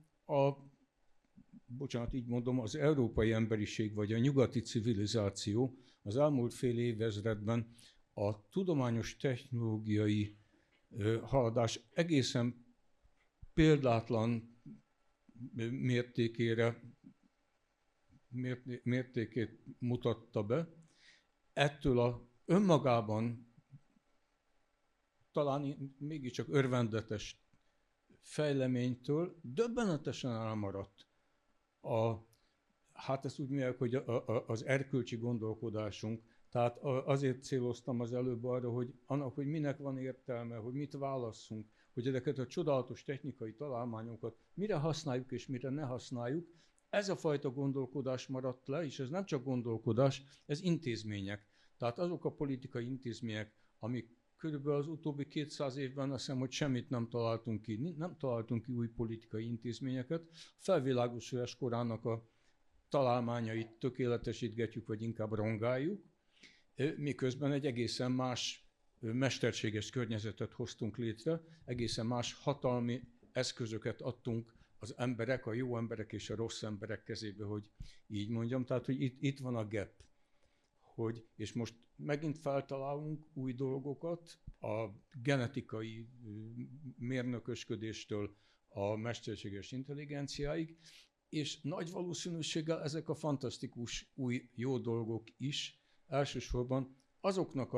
így mondom, az európai emberiség vagy a nyugati civilizáció az elmúlt fél évezredben a tudományos technológiai haladás egészen példátlan mértékét mutatta be, ettől a önmagában talán mégiscsak örvendetes fejleménytől döbbenetesen elmaradt. Hát ezt úgy mondják, hogy az erkölcsi gondolkodásunk. Tehát azért céloztam az előbb arra, hogy annak, hogy minek van értelme, hogy mit válasszunk, hogy ezeket a csodálatos technikai találmányokat mire használjuk és mire ne használjuk, ez a fajta gondolkodás maradt le, és ez nem csak gondolkodás, ez intézmények. Tehát azok a politikai intézmények, amik körülbelül az utóbbi 200 évben azt hiszem, hogy semmit nem találtunk ki. Nem találtunk ki új politikai intézményeket. A felvilágosodás korának a találmányait tökéletesítgetjük, vagy inkább rongáljuk, miközben egy egészen más mesterséges környezetet hoztunk létre, egészen más hatalmi eszközöket adtunk az emberek, a jó emberek és a rossz emberek kezébe, hogy így mondjam. Tehát, hogy itt van a gap. És most megint feltalálunk új dolgokat, a genetikai mérnökösködéstől a mesterséges intelligenciáig, és nagy valószínűséggel ezek a fantasztikus új jó dolgok is elsősorban azoknak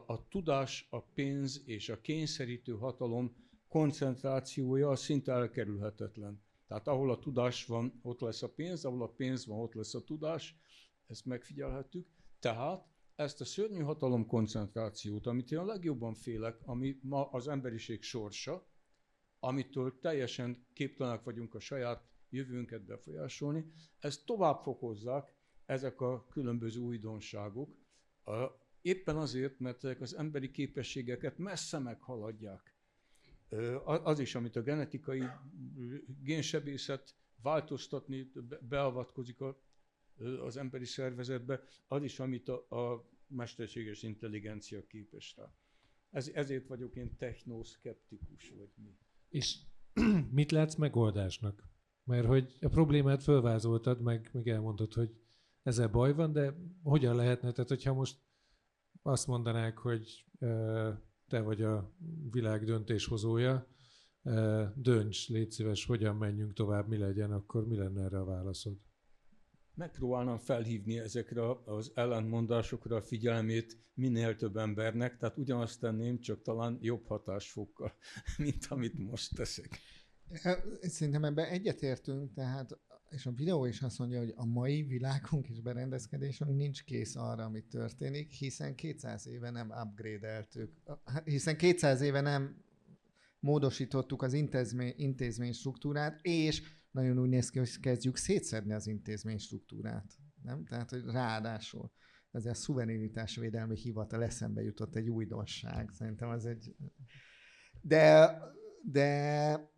a tudás, a pénz és a kényszerítő hatalom koncentrációja szinte elkerülhetetlen. Tehát ahol a tudás van, ott lesz a pénz, ahol a pénz van, ott lesz a tudás, ezt megfigyelhettük. Tehát ezt a szörnyű hatalom koncentrációt, amit én a legjobban félek, ami ma az emberiség sorsa, amitől teljesen képtelenek vagyunk a saját jövőnket befolyásolni. Ezt tovább fokozzák ezek a különböző újdonságok, éppen azért, mert ezek az emberi képességeket messze meghaladják. Az is, amit a genetikai génsebészet változtatni, beavatkozik az emberi szervezetbe, az is, amit a mesterséges intelligencia képes rá. Ezért vagyok én technoszkeptikus, vagy mi. És mit látsz megoldásnak? Mert hogy a problémát fölvázoltad, meg elmondod, hogy ezzel baj van, de hogyan lehetne? Tehát, hogyha most azt mondanák, hogy te vagy a világ döntéshozója, dönts, légy szíves, hogyan menjünk tovább, mi legyen, akkor mi lenne erre a válaszod? Megpróbálnám felhívni ezekre az ellentmondásokra a figyelmét minél több embernek, tehát ugyanazt tenném, csak talán jobb hatásfokkal, mint amit most teszek. Szerintem ebben egyetértünk, tehát, és a videó is azt mondja, hogy a mai világunk és berendezkedésünk nincs kész arra, ami történik, hiszen 200 éve nem upgrade-eltük, hiszen 200 éve nem módosítottuk az intézmény struktúrát, és nagyon úgy néz ki, hogy kezdjük szétszedni az intézmény struktúrát. Nem? Tehát, hogy ráadásul ez a szuverenitásvédelmi hivatal eszembe jutott egy újdonság. Szerintem az egy... De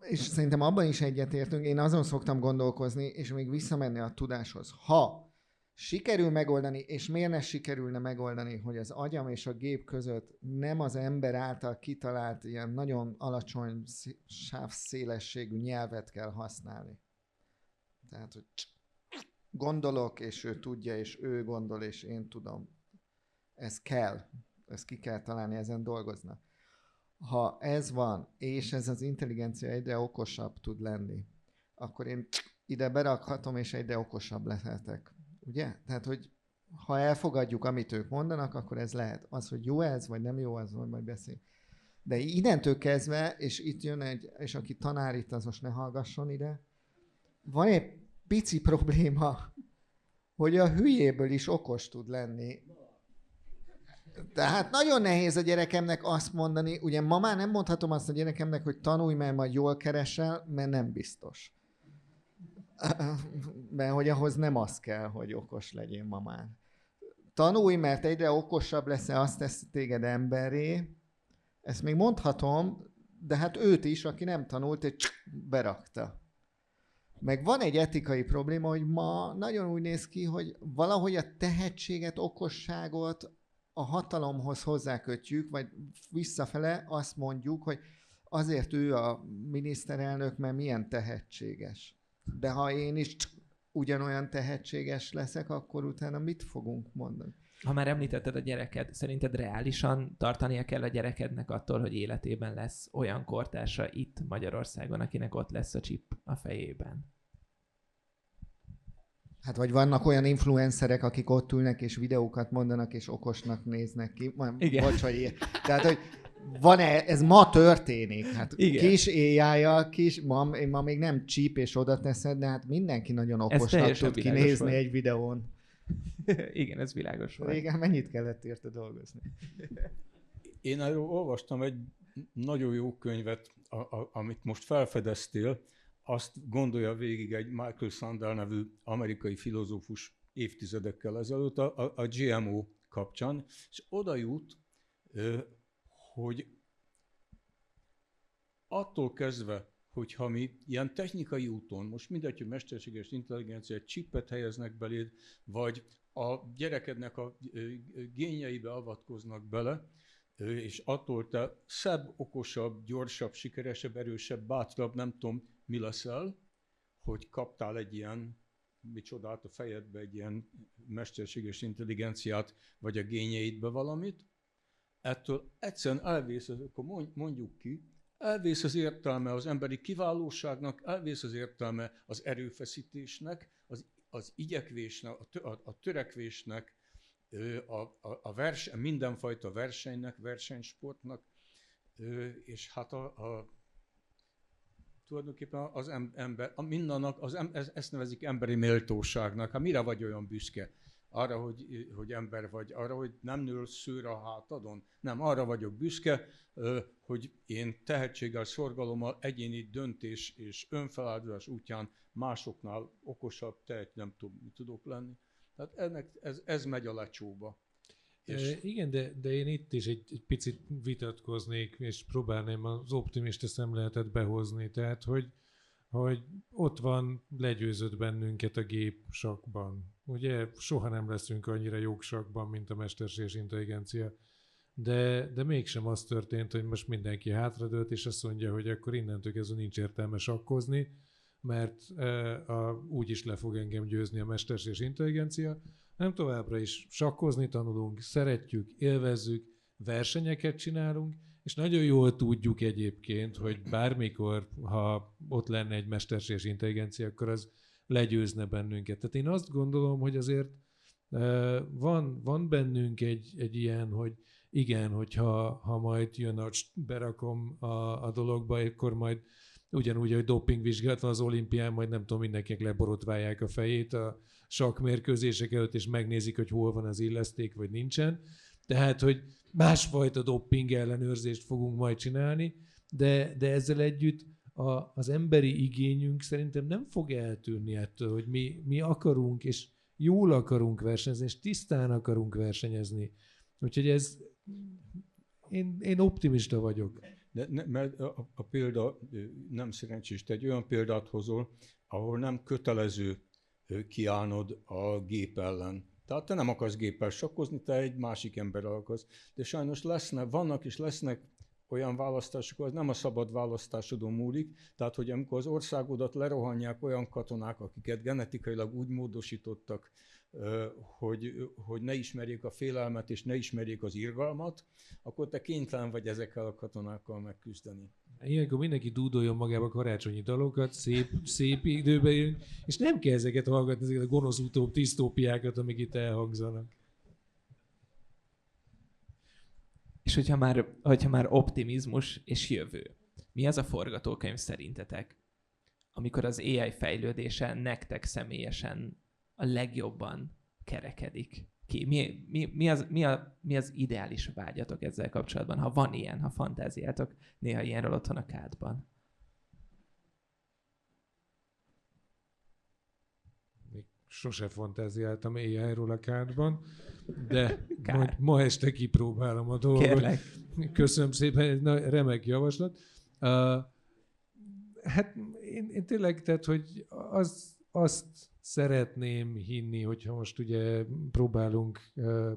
és szerintem abban is egyetértünk, én azon szoktam gondolkozni, és még visszamenni a tudáshoz. Ha sikerül megoldani, és miért ne sikerülne megoldani, hogy az agyam és a gép között nem az ember által kitalált ilyen nagyon alacsony sávszélességű nyelvet kell használni. Tehát, hogy gondolok, és ő tudja, és ő gondol, és én tudom. Ez kell. Ezt ki kell találni, ezen dolgoznak. Ha ez van, és ez az intelligencia egyre okosabb tud lenni, akkor én ide berakhatom, és egyre okosabb lehetek. Ugye? Tehát, hogy ha elfogadjuk, amit ők mondanak, akkor ez lehet. Az, hogy jó ez, vagy nem jó, az majd beszél. De innentől kezdve, és itt jön egy, és aki tanár itt, az most ne hallgasson ide, van egy pici probléma, hogy a hülyéből is okos tud lenni. Tehát nagyon nehéz a gyerekemnek azt mondani, ugye ma már nem mondhatom azt a gyerekemnek, hogy tanulj, mert majd jól keresel, mert nem biztos. Mert hogy ahhoz nem az kell, hogy okos legyél ma már. Tanulj, mert egyre okosabb leszel, azt tesz téged emberré. Ezt még mondhatom, de hát őt is, aki nem tanult, egy berakta. Meg van egy etikai probléma, hogy ma nagyon úgy néz ki, hogy valahogy a tehetséget, okosságot a hatalomhoz hozzákötjük, vagy visszafele azt mondjuk, hogy azért ő a miniszterelnök, mert milyen tehetséges. De ha én is ugyanolyan tehetséges leszek, akkor utána mit fogunk mondani? Ha már említetted a gyereket, szerinted reálisan tartania kell a gyerekednek attól, hogy életében lesz olyan kortársa itt Magyarországon, akinek ott lesz a chip a fejében? Hát vagy vannak olyan influencerek, akik ott ülnek és videókat mondanak, és okosnak néznek ki. Igen. Bocs, hogy ilyen. Tehát, hogy van-e, ez ma történik. Hát igen. Kis AI-jal, ma még nem csíp és oda teszed, de hát mindenki nagyon okosnak tud kinézni egy videón. Igen, ez világos volt. Régen mennyit kellett érte dolgozni? Én erről olvastam egy nagyon jó könyvet, amit most felfedeztél, azt gondolja végig egy Michael Sandel nevű amerikai filozófus évtizedekkel ezelőtt a GMO kapcsán, és oda jut, hogy attól kezdve, hogyha mi ilyen technikai úton, most mindegy, hogy mesterséges intelligencia, egy chipet helyeznek beléd, vagy a gyerekednek a génjeibe avatkoznak bele, és attól te szebb, okosabb, gyorsabb, sikeresebb, erősebb, bátrabb, nem tudom, mi leszel, hogy kaptál egy ilyen, micsodát a fejedbe, egy ilyen mesterséges intelligenciát, vagy a génjeidbe valamit, ettől egyszerűen elvész, akkor mondjuk ki, elvész az értelme az emberi kiválóságnak, elvész az értelme az erőfeszítésnek, az igyekvésnek, a törekvésnek, mindenfajta versenynek, versenysportnak, és hát tulajdonképpen az ember, mindannak, ezt nevezik emberi méltóságnak. Hát mire vagy olyan büszke? arra, hogy ember vagy, arra, hogy nem nől szőr a hátadon. Nem, arra vagyok büszke, hogy én tehetséggel, szorgalommal, egyéni döntés és önfeláldozás útján másoknál okosabb, nem tudom, mit tudok lenni. Tehát ez megy a lecsóba. Igen, de én itt is egy picit vitatkoznék, és próbálnám az optimista szemléletet behozni. Tehát, hogy ott van, legyőzött bennünket a gép sakkban. Ugye soha nem leszünk annyira jók sakkban, mint a mesterséges intelligencia. De mégsem az történt, hogy most mindenki hátradőlt, és azt mondja, hogy akkor innentől kezdve nincs értelme sakkozni, mert úgy is le fog engem győzni a mesterséges intelligencia, hanem továbbra is sakkozni tanulunk, szeretjük, élvezzük, versenyeket csinálunk, és nagyon jól tudjuk egyébként, hogy bármikor, ha ott lenne egy mesterséges intelligencia, akkor az legyőzne bennünket. Tehát én azt gondolom, hogy azért van bennünk egy ilyen, hogy igen, hogyha majd jön, berakom a dologba, akkor majd ugyanúgy, hogy dopingvizsgálat van az olimpián, majd nem tudom, mindenkinek leborotválják a fejét a sakkmérkőzések előtt, és megnézik, hogy hol van az illeszték, vagy nincsen. Tehát, hogy másfajta doping ellenőrzést fogunk majd csinálni, de ezzel együtt az emberi igényünk szerintem nem fog eltűnni ettől, hogy mi akarunk, és jól akarunk versenyezni, és tisztán akarunk versenyezni. Úgyhogy én optimista vagyok. Mert a példa nem szerencsés, te egy olyan példát hozol, ahol nem kötelező kiállnod a gép ellen. Tehát te nem akarsz géppel sakkozni, te egy másik emberrel akarsz. De sajnos vannak és lesznek olyan választások, az nem a szabad választásodon múlik, tehát hogy amikor az országodat lerohanják olyan katonák, akiket genetikailag úgy módosítottak, hogy ne ismerjék a félelmet és ne ismerjék az irgalmat, akkor te kénytelen vagy ezekkel a katonákkal megküzdeni. Ilyenkor mindenki dúdoljon magába karácsonyi dalokat, szép időben jön, és nem kell ezeket hallgatni, ezeket a gonosz disztópiákat, amik itt elhangzanak. És hogyha már optimizmus és jövő, mi az a forgatókönyv szerintetek, amikor az AI fejlődése nektek személyesen a legjobban kerekedik ki? Mi az ideális vágyatok ezzel kapcsolatban, ha van ilyen, ha fantáziátok néha ilyenről otthon a kádban? Még sose fantáziáltam AI-ról a kádban, de ma este kipróbálom a dolgot. Kérlek. Köszönöm szépen, remek javaslat. Hát én tényleg, tehát, hogy azt szeretném hinni, hogyha most ugye próbálunk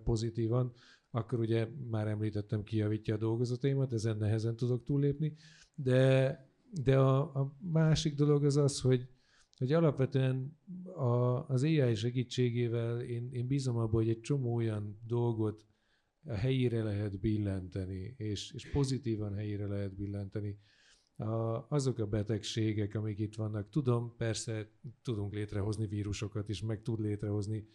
pozitívan, akkor már említettem, kijavítja a dolgozataimat, ezen nehezen tudok túllépni, de a másik dolog az, hogy alapvetően az AI segítségével én bízom abban, hogy egy csomó olyan dolgot a helyére lehet billenteni, és pozitívan helyére lehet billenteni. Azok a betegségek, amik itt vannak, persze tudunk létrehozni vírusokat is, meg tud létrehozni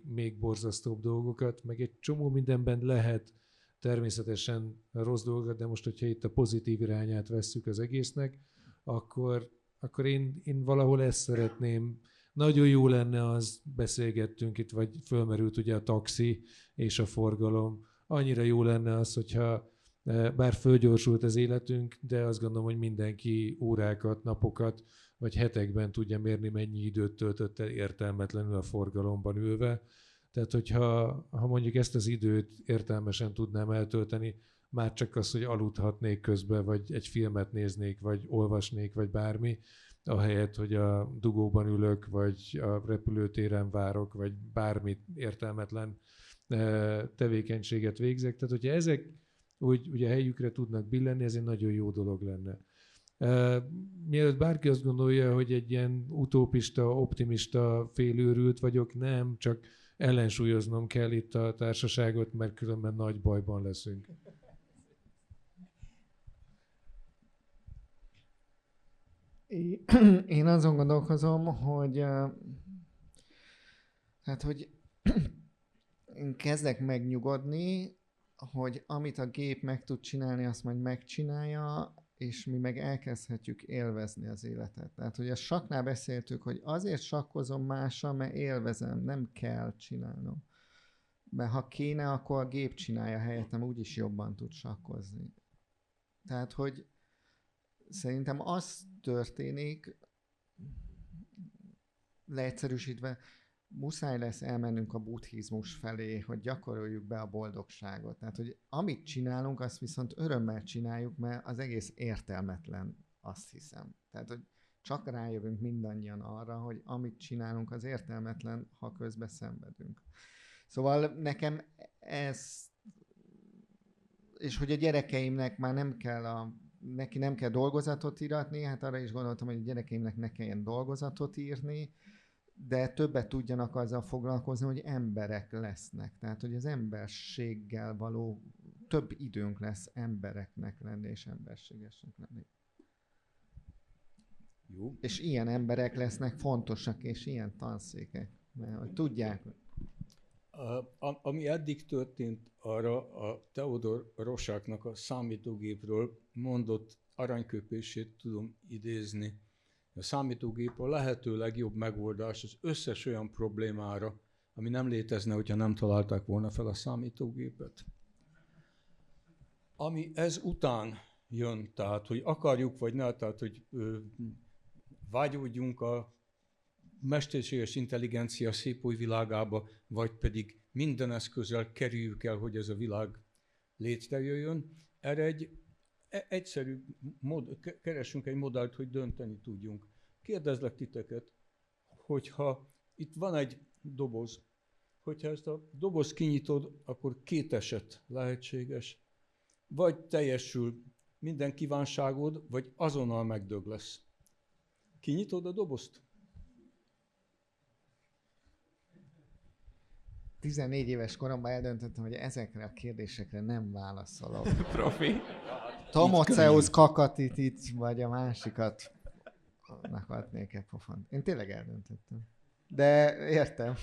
még borzasztóbb dolgokat, meg egy csomó mindenben lehet természetesen rossz dolgokat, de most, hogyha itt a pozitív irányát vesszük az egésznek, akkor én valahol ezt szeretném. Nagyon jó lenne, az beszélgettünk itt, vagy fölmerült ugye a taxi és a forgalom. Annyira jó lenne az, hogyha bár fölgyorsult az életünk, de azt gondolom, hogy mindenki órákat, napokat, vagy hetekben tudja mérni, mennyi időt töltött el értelmetlenül a forgalomban ülve. Tehát, hogyha mondjuk ezt az időt értelmesen tudnám eltölteni, már csak az, hogy aludhatnék közben, vagy egy filmet néznék, vagy olvasnék, vagy bármi, ahelyett, hogy a dugóban ülök, vagy a repülőtéren várok, vagy bármit értelmetlen tevékenységet végzek. Tehát, hogyha ezek úgy ugye helyükre tudnak billenni, ez egy nagyon jó dolog lenne. Mielőtt bárki azt gondolja, hogy egy ilyen utópista, optimista, félőrült vagyok, nem, csak ellensúlyoznom kell itt a társaságot, mert különben nagy bajban leszünk. Én azon gondolkozom, hogy hogy én kezdek megnyugodni, hogy amit a gép meg tud csinálni, azt majd megcsinálja, és mi meg elkezdhetjük élvezni az életet. Tehát, hogy a sakknál beszéltük, hogy azért sakkozom mással, mert élvezem, nem kell csinálnom. Mert ha kéne, akkor a gép csinálja helyettem, úgyis jobban tud sakkozni. Tehát, hogy szerintem az történik, leegyszerűsítve, muszáj lesz elmennünk a buddhizmus felé, hogy gyakoroljuk be a boldogságot. Tehát, hogy amit csinálunk, azt viszont örömmel csináljuk, mert az egész értelmetlen, azt hiszem. Tehát, hogy csak rájövünk mindannyian arra, hogy amit csinálunk, az értelmetlen, ha közben szenvedünk. Szóval nekem ez, és hogy a gyerekeimnek már nem kell neki nem kell dolgozatot íratni, hát arra is gondoltam, hogy a gyerekeimnek ne kelljen dolgozatot írni, de többet tudjanak azzal foglalkozni, hogy emberek lesznek. Tehát, hogy az emberséggel való több időnk lesz embereknek lenni, és emberségesnek lenni. Jó. És ilyen emberek lesznek fontosak, és ilyen tanszékek. Mert hogy tudják. Ami eddig történt, arra a Theodor Rosáknak a számítógépről mondott aranyköpését tudom idézni. A számítógép a lehető legjobb megoldás az összes olyan problémára, ami nem létezne, hogyha nem találták volna fel a számítógépet. Ami ez után jön, tehát hogy akarjuk vagy ne, tehát hogy vágyódjunk a mesterséges intelligencia szép új világába, vagy pedig minden eszközzel kerüljük el, hogy ez a világ létrejöjjön. Erre egy egyszerű keresünk egy modellt, hogy dönteni tudjunk. Kérdezlek titeket, hogyha itt van egy doboz, hogyha ezt a dobozt kinyitod, akkor két eset lehetséges. Vagy teljesül minden kívánságod, vagy azonnal megdög lesz. Kinyitod a dobozt? 14 éves koromban eldöntöttem, hogy ezekre a kérdésekre nem válaszolok. Profi. Tomoceusz kakatitit, vagy a másikat adnék egy pofont. Én tényleg eldöntöttem. De értem.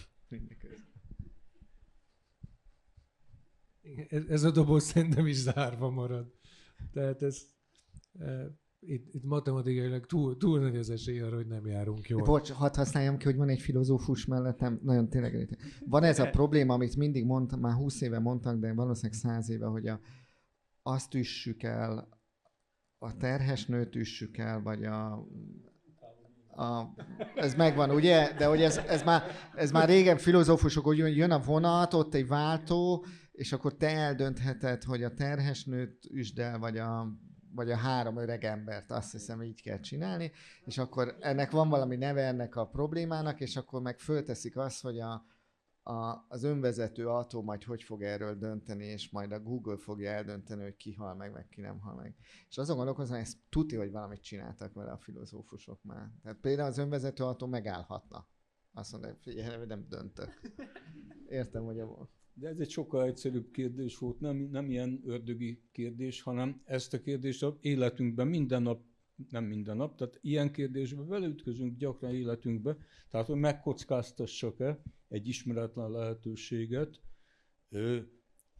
Ez a doboz szerintem is zárva marad. Tehát ez, itt matematikailag túl nagy az esély arra, hogy nem járunk jól. Bocs, hadd használjam ki, hogy van egy filozófus mellettem, nagyon tényleg. Van ez a probléma, amit mindig mondtam, már 20 éve mondtak, de valószínűleg 100 éve, hogy azt üssük el, a terhes nőt üssük el, vagy ez megvan, ugye? De hogy ez már régen filozófusok, hogy jön a vonat, ott egy váltó, és akkor te eldöntheted, hogy a terhes nőt üsd el, vagy a 3 öreg embert, azt hiszem, így kell csinálni, és akkor ennek van valami neve ennek a problémának, és akkor meg fölteszik azt, hogy az önvezető autó majd hogy fog erről dönteni, és majd a Google fogja eldönteni, hogy ki hal meg ki nem hal meg. És azon gondolkozom, hogy ezt tuti, hogy valamit csináltak vele a filozófusok már. Tehát például az önvezető autó megállhatna. Azt mondja, hogy figyelj, nem döntök. Értem, hogy De ez egy sokkal egyszerűbb kérdés volt, nem ilyen ördögi kérdés, hanem ezt a kérdést az életünkben nem minden nap, tehát ilyen kérdésbe beleütközünk gyakran életünkbe, tehát hogy megkockáztassak-e egy ismeretlen lehetőséget,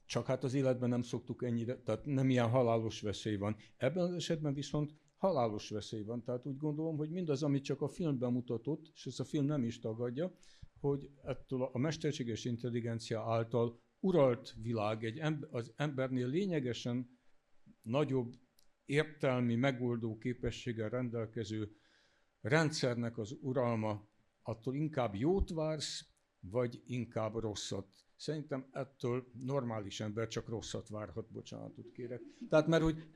csak hát az életben nem szoktuk ennyire, tehát nem ilyen halálos veszély van. Ebben az esetben viszont halálos veszély van, tehát úgy gondolom, hogy mindaz, amit csak a filmben mutatott, és ezt a film nem is tagadja, hogy ettől a mesterséges intelligencia által uralt világ, az embernél lényegesen nagyobb értelmi megoldó képességgel rendelkező rendszernek az uralma, attól inkább jót vársz, vagy inkább rosszat. Szerintem ettől normális ember csak rosszat várhat, bocsánatot kérek. Tehát mert hogy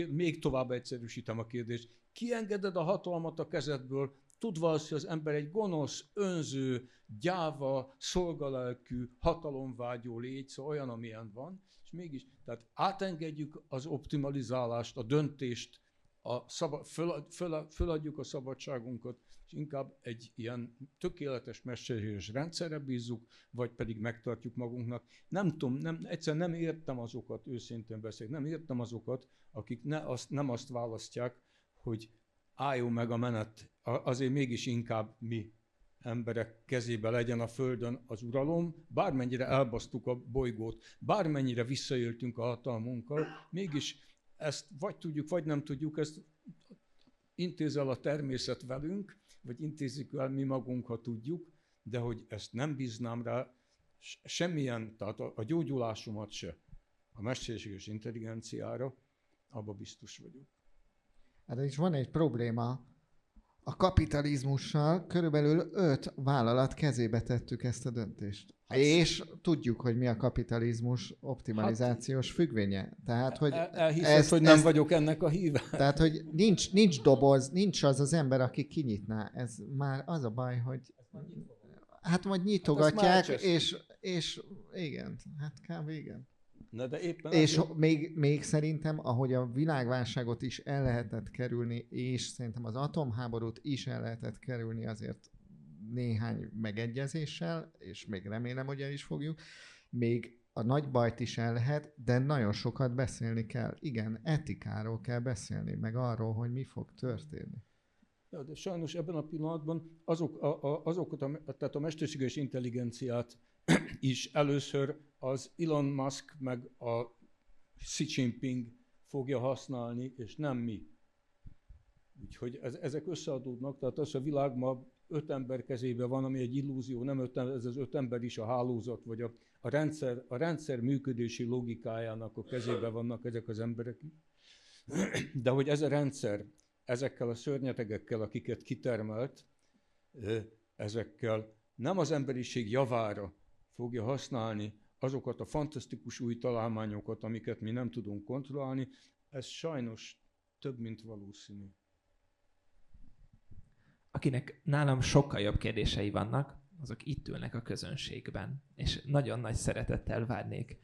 még tovább egyszerűsítem a kérdést, kiengeded a hatalmat a kezedből, tudva azt, hogy az ember egy gonosz, önző, gyáva, szolgalelkű, hatalomvágyó légy, szóval olyan, amilyen van, és mégis, tehát átengedjük az optimalizálást, a döntést, föladjuk a szabadságunkat, és inkább egy ilyen tökéletes mesterséges rendszerre bízzuk, vagy pedig megtartjuk magunknak. Nem tudom, egyszerűen nem értem azokat, őszintén beszélek, nem értem azokat, akik nem azt választják, hogy álljon meg a menet, azért mégis inkább mi emberek kezébe legyen a Földön az uralom, bármennyire elbasztuk a bolygót, bármennyire visszaéltünk a hatalmunkkal, mégis ezt vagy tudjuk, vagy nem tudjuk, ezt intézel a természet velünk, vagy intézzük el mi magunk, ha tudjuk, de hogy ezt nem bíznám rá semmilyen, tehát a gyógyulásomat se a mesterséges intelligenciára, abba biztos vagyok. Hát is van egy probléma. A kapitalizmussal körülbelül 5 vállalat kezébe tettük ezt a döntést. És tudjuk, hogy mi a kapitalizmus optimalizációs függvénye. Tehát, hogy elhiszed, hogy nem vagyok ennek a híve. Tehát, hogy nincs doboz, nincs az ember, aki kinyitná. Ez már az a baj, hogy hát majd nyitogatják, és igen, hát kb. Igen. Na de éppen és még szerintem, ahogy a világválságot is el lehetett kerülni, és szerintem az atomháborút is el lehetett kerülni azért néhány megegyezéssel, és még remélem, hogy el is fogjuk, még a nagy bajt is el lehet, de nagyon sokat beszélni kell. Igen, etikáról kell beszélni, meg arról, hogy mi fog történni. Ja, de sajnos ebben a pillanatban tehát a mesterséges intelligenciát is először az Elon Musk meg a Xi Jinping fogja használni, és nem mi. Úgyhogy ezek összeadódnak, tehát az a világ ma 5 ember kezében van, ami egy illúzió, nem ez az 5 ember is a hálózat, vagy a rendszer működési logikájának a kezében vannak ezek az emberek. De hogy ez a rendszer ezekkel a szörnyetegekkel, akiket kitermelt, ezekkel nem az emberiség javára fogja használni azokat a fantasztikus új találmányokat, amiket mi nem tudunk kontrollálni, ez sajnos több, mint valószínű. Akinek nálam sokkal jobb kérdései vannak, azok itt ülnek a közönségben, és nagyon nagy szeretettel várnék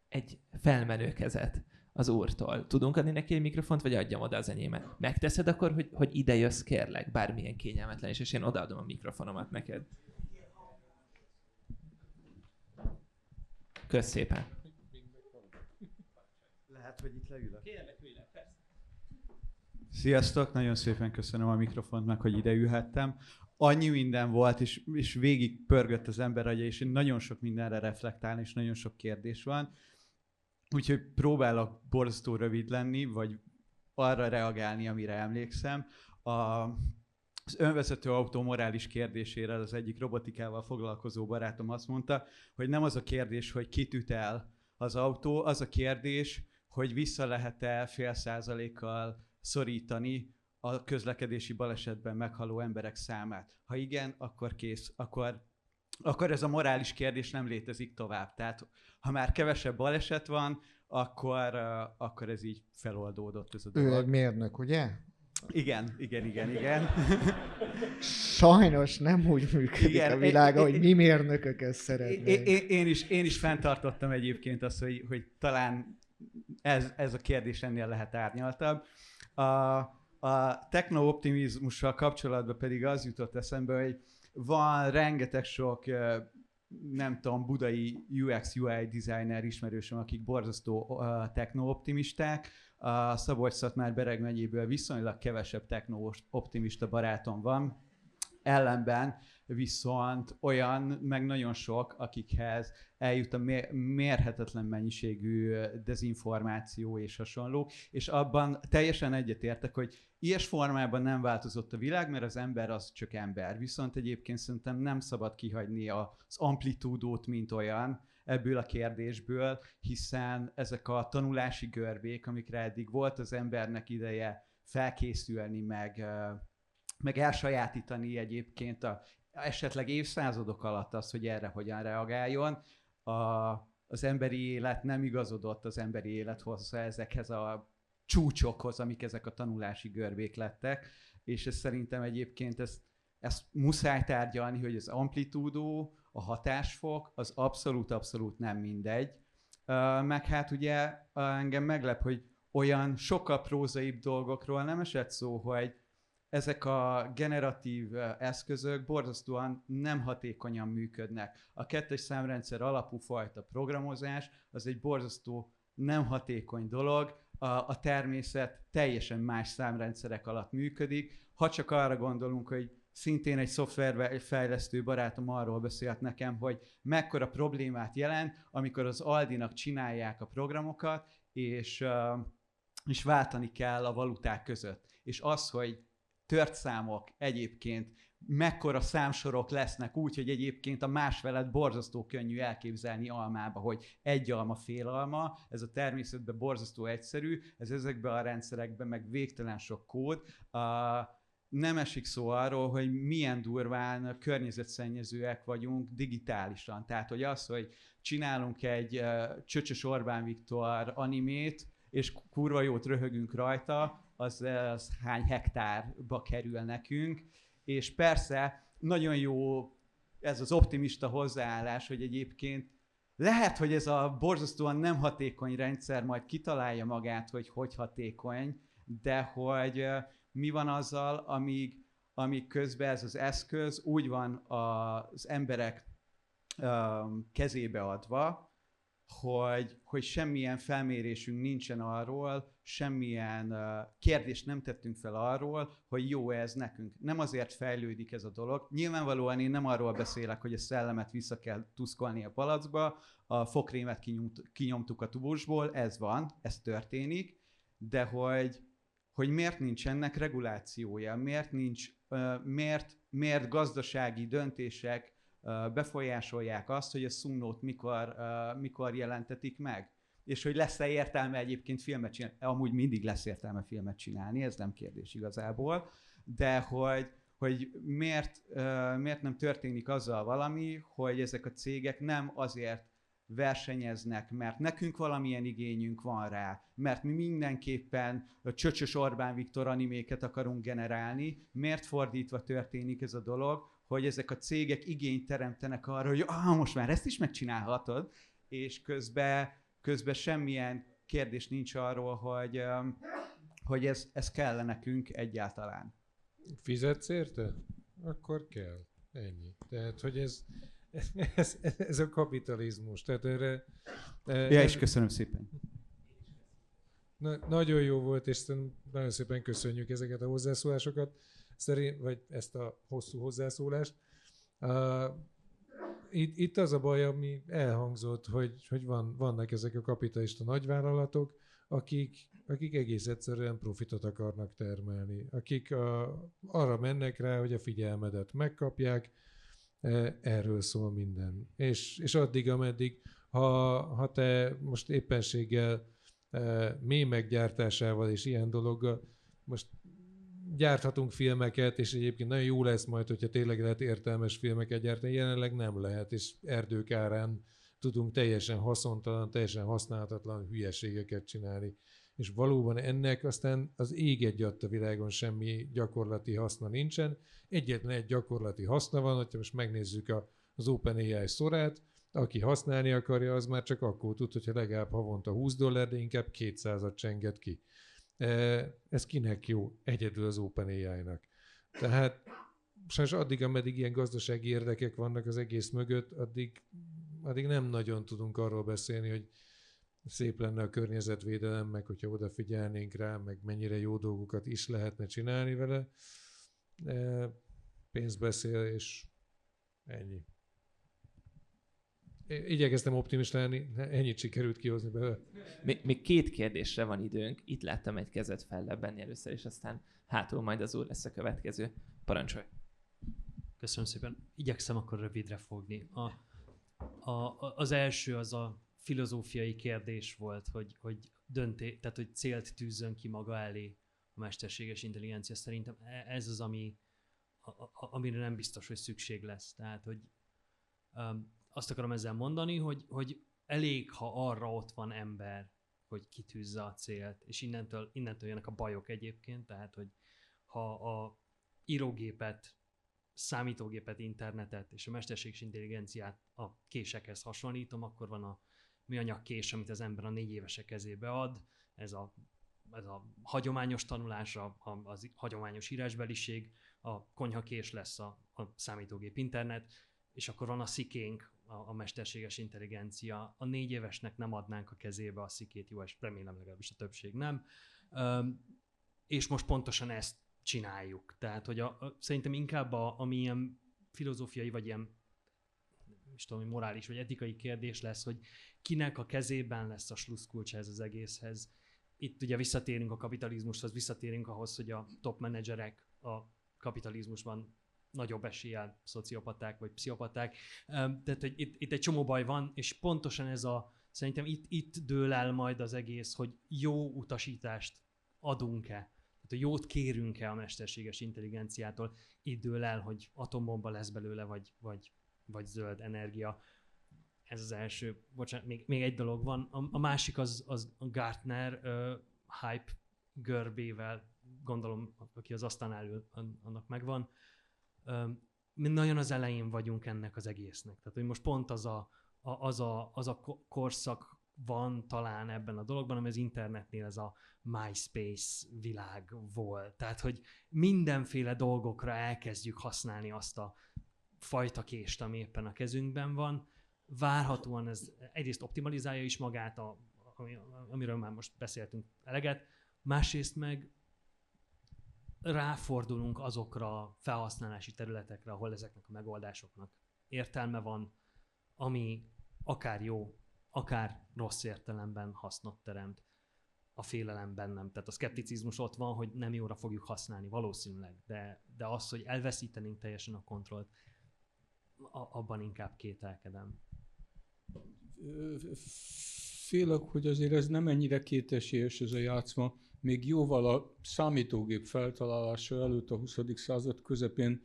egy felmenő kezet az úrtól. Tudunk adni neki egy mikrofont, vagy adjam oda az enyémet? Megteszed akkor, hogy ide jössz, kérlek, bármilyen kényelmetlen is, és én odaadom a mikrofonomat neked. Kösz szépen. Lehet, hogy itt leülök. Kérlek, ülj le, persze. Sziasztok, nagyon szépen köszönöm a mikrofont meg, hogy ide ülhettem. Annyi minden volt, és végig pörgött az ember agya, és nagyon sok mindenre reflektálni, és nagyon sok kérdés van. Úgyhogy próbálok borzasztó rövid lenni, vagy arra reagálni, amire emlékszem. Az önvezető autó morális kérdésére az egyik robotikával foglalkozó barátom azt mondta, hogy nem az a kérdés, hogy kit üt el az autó, az a kérdés, hogy vissza lehet-e 0,5%-kal szorítani a közlekedési balesetben meghaló emberek számát. Ha igen, akkor kész, akkor ez a morális kérdés nem létezik tovább. Tehát ha már kevesebb baleset van, akkor ez így feloldódott ez a dolog. Ő egy mérnök, ugye? Igen. Sajnos nem úgy működik a világ, hogy mi mérnökök ezt szeretnénk. Én is fenntartottam egyébként azt, hogy talán ez a kérdés ennél lehet árnyaltabb. A techno-optimizmussal kapcsolatban pedig az jutott eszembe, hogy van rengeteg sok, nem tudom, budai UX-UI designer ismerősöm, akik borzasztó techno-optimisták. A Szabolcs-Szatmár-Bereg megyéből viszonylag kevesebb techno-optimista barátom van. Ellenben viszont olyan, meg nagyon sok, akikhez eljut a mérhetetlen mennyiségű dezinformáció és hasonló, és abban teljesen egyetértek, hogy ilyes formában nem változott a világ, mert az ember az csak ember. Viszont egyébként szerintem nem szabad kihagyni az amplitúdót, mint olyan ebből a kérdésből, hiszen ezek a tanulási görbék, amikre eddig volt az embernek ideje felkészülni, meg elsajátítani egyébként esetleg évszázadok alatt az, hogy erre hogyan reagáljon. Az emberi élet nem igazodott az emberi élet hozzá ezekhez a csúcsokhoz, amik ezek a tanulási görbék lettek, és ez szerintem egyébként ezt muszáj tárgyalni, hogy az amplitúdó, a hatásfok, az abszolút nem mindegy. Meg hát ugye engem meglep, hogy olyan sokkal prózaibb dolgokról nem esett szó, hogy ezek a generatív eszközök borzasztóan nem hatékonyan működnek. A 2-es számrendszer alapú fajta programozás az egy borzasztó nem hatékony dolog, a természet teljesen más számrendszerek alatt működik. Ha csak arra gondolunk, hogy szintén egy szoftverfejlesztő barátom arról beszélt nekem, hogy mekkora problémát jelent, amikor az Aldinak csinálják a programokat, és és váltani kell a valuták között. És az, hogy tört számok egyébként mekkora számsorok lesznek úgy, hogy egyébként a másfelet borzasztó könnyű elképzelni almába, hogy egy alma, fél alma, ez a természetben borzasztó egyszerű, ez ezekben a rendszerekben meg végtelen sok kód. Nem esik szó arról, hogy milyen durván környezetszennyezőek vagyunk digitálisan. Tehát, hogy az, hogy csinálunk egy Csöcsös Orbán Viktor animét, és kurva jót röhögünk rajta, az hány hektárba kerül nekünk. És persze nagyon jó ez az optimista hozzáállás, hogy egyébként lehet, hogy ez a borzasztóan nem hatékony rendszer majd kitalálja magát, hogy hatékony, de hogy mi van azzal, amíg közben ez az eszköz úgy van az emberek kezébe adva, hogy semmilyen felmérésünk nincsen arról, semmilyen kérdést nem tettünk fel arról, hogy jó ez nekünk. Nem azért fejlődik ez a dolog. Nyilvánvalóan én nem arról beszélek, hogy a szellemet vissza kell tuszkolni a palacba, a fokrémet kinyomtuk a tubusból, ez van, ez történik, de hogy miért nincs ennek regulációja, miért gazdasági döntések befolyásolják azt, hogy a Sunnote mikor jelentetik meg. És hogy lesz-e értelme egyébként filmet csinálni. Amúgy mindig lesz értelme filmet csinálni, ez nem kérdés igazából, de hogy miért nem történik azzal valami, hogy ezek a cégek nem azért versenyeznek, mert nekünk valamilyen igényünk van rá, mert mi mindenképpen a Csöcsös Orbán Viktor animéket akarunk generálni, miért fordítva történik ez a dolog, hogy ezek a cégek igényt teremtenek arra, hogy most már ezt is megcsinálhatod, és közben semmilyen kérdés nincs arról, hogy ez kell nekünk egyáltalán. Fizetsz érte? Akkor kell. Ennyi. Tehát, hogy ez a kapitalizmus. Tehát erre... És köszönöm szépen. Nagyon jó volt, és nagyon szépen köszönjük ezeket a hozzászólásokat, vagy ezt a hosszú hozzászólást. Itt az a baj, ami elhangzott, hogy vannak ezek a kapitalista nagyvállalatok, akik egész egyszerűen profitot akarnak termelni, akik arra mennek rá, hogy a figyelmedet megkapják, erről szól minden. És addig, ameddig, ha te most éppenséggel mémek gyártásával és ilyen dologgal, most gyárthatunk filmeket, és egyébként nagyon jó lesz majd, hogyha tényleg lehet értelmes filmeket gyártani, jelenleg nem lehet, és erdők árán tudunk teljesen haszontalan, teljesen használhatatlan hülyeségeket csinálni. És valóban ennek aztán az ég egyatt a világon semmi gyakorlati haszna nincsen. Egyetlen egy gyakorlati haszna van, hogyha most megnézzük az OpenAI szorát, aki használni akarja, az már csak akkor tud, hogyha legalább havonta $20, de inkább 200-at csenget ki. Ez kinek jó? Egyedül az OpenAI-nak. Tehát sajnos addig, ameddig ilyen gazdasági érdekek vannak az egész mögött, addig nem nagyon tudunk arról beszélni, hogy szép lenne a környezetvédelem, meg hogyha odafigyelnénk rá, meg mennyire jó dolgokat is lehetne csinálni vele. Pénz beszél, és ennyi. Igyekeztem optimista lenni, ennyit sikerült kihozni belőle. Még 2 kérdésre van időnk. Itt láttam egy kezet fellebbenni először, és aztán hátul majd az úr lesz a következő. Parancsolj! Köszönöm szépen. Igyekszem akkor rövidre fogni. Az első az a filozófiai kérdés volt, hogy tehát hogy célt tűzzön ki maga elé a mesterséges intelligencia. Szerintem ez az, amire nem biztos, hogy szükség lesz. Tehát, hogy azt akarom ezzel mondani, hogy elég, ha arra ott van ember, hogy kitűzze a célt, és innentől jönnek a bajok egyébként, tehát, hogy ha a írógépet, számítógépet, internetet és a mesterséges intelligenciát a késekhez hasonlítom, akkor van a műanyag kés, amit az ember a 4 évesek kezébe ad, ez a hagyományos tanulás, az hagyományos írásbeliség, a konyhakés lesz a számítógép, internet, és akkor van a szikénk, a mesterséges intelligencia. A 4 évesnek nem adnánk a kezébe a szikét, jó, és remélem legalábbis a többség nem. És most pontosan ezt csináljuk. Tehát, hogy szerintem inkább ami ilyen filozófiai, vagy ilyen morális vagy etikai kérdés lesz, hogy kinek a kezében lesz a slusszkulcs ez az egészhez. itt ugye visszatérünk a kapitalizmushoz, visszatérünk ahhoz, hogy a top menedzserek a kapitalizmusban nagyobb eséllyel szociopaták vagy pszichopaták. Tehát, hogy itt egy csomó baj van, és pontosan szerintem itt dől el majd az egész, hogy jó utasítást adunk-e. Tehát, hogy jót kérünk-e a mesterséges intelligenciától. Itt dől el, hogy atombomba lesz belőle, vagy zöld energia. Ez az első. Bocsánat, még egy dolog van. A másik az a Gartner hype görbével, gondolom, aki az asztalnál ül, annak megvan. Mi nagyon az elején vagyunk ennek az egésznek. Tehát, hogy most pont az a korszak van talán ebben a dologban, ami az internetnél ez a MySpace világ volt. Tehát, hogy mindenféle dolgokra elkezdjük használni azt a fajta kést, ami éppen a kezünkben van. Várhatóan ez egyrészt optimalizálja is magát, amiről már most beszéltünk eleget, másrészt meg ráfordulunk azokra a felhasználási területekre, ahol ezeknek a megoldásoknak értelme van, ami akár jó, akár rossz értelemben hasznot teremt. A félelem bennem. Tehát a szkepticizmus ott van, hogy nem jóra fogjuk használni, valószínűleg, de az, hogy elveszítenénk teljesen a kontrollt, abban inkább kételkedem. Félek, hogy azért ez nem ennyire kétesélyes ez a játszma. Még jóval a számítógép feltalálása előtt a 20. század közepén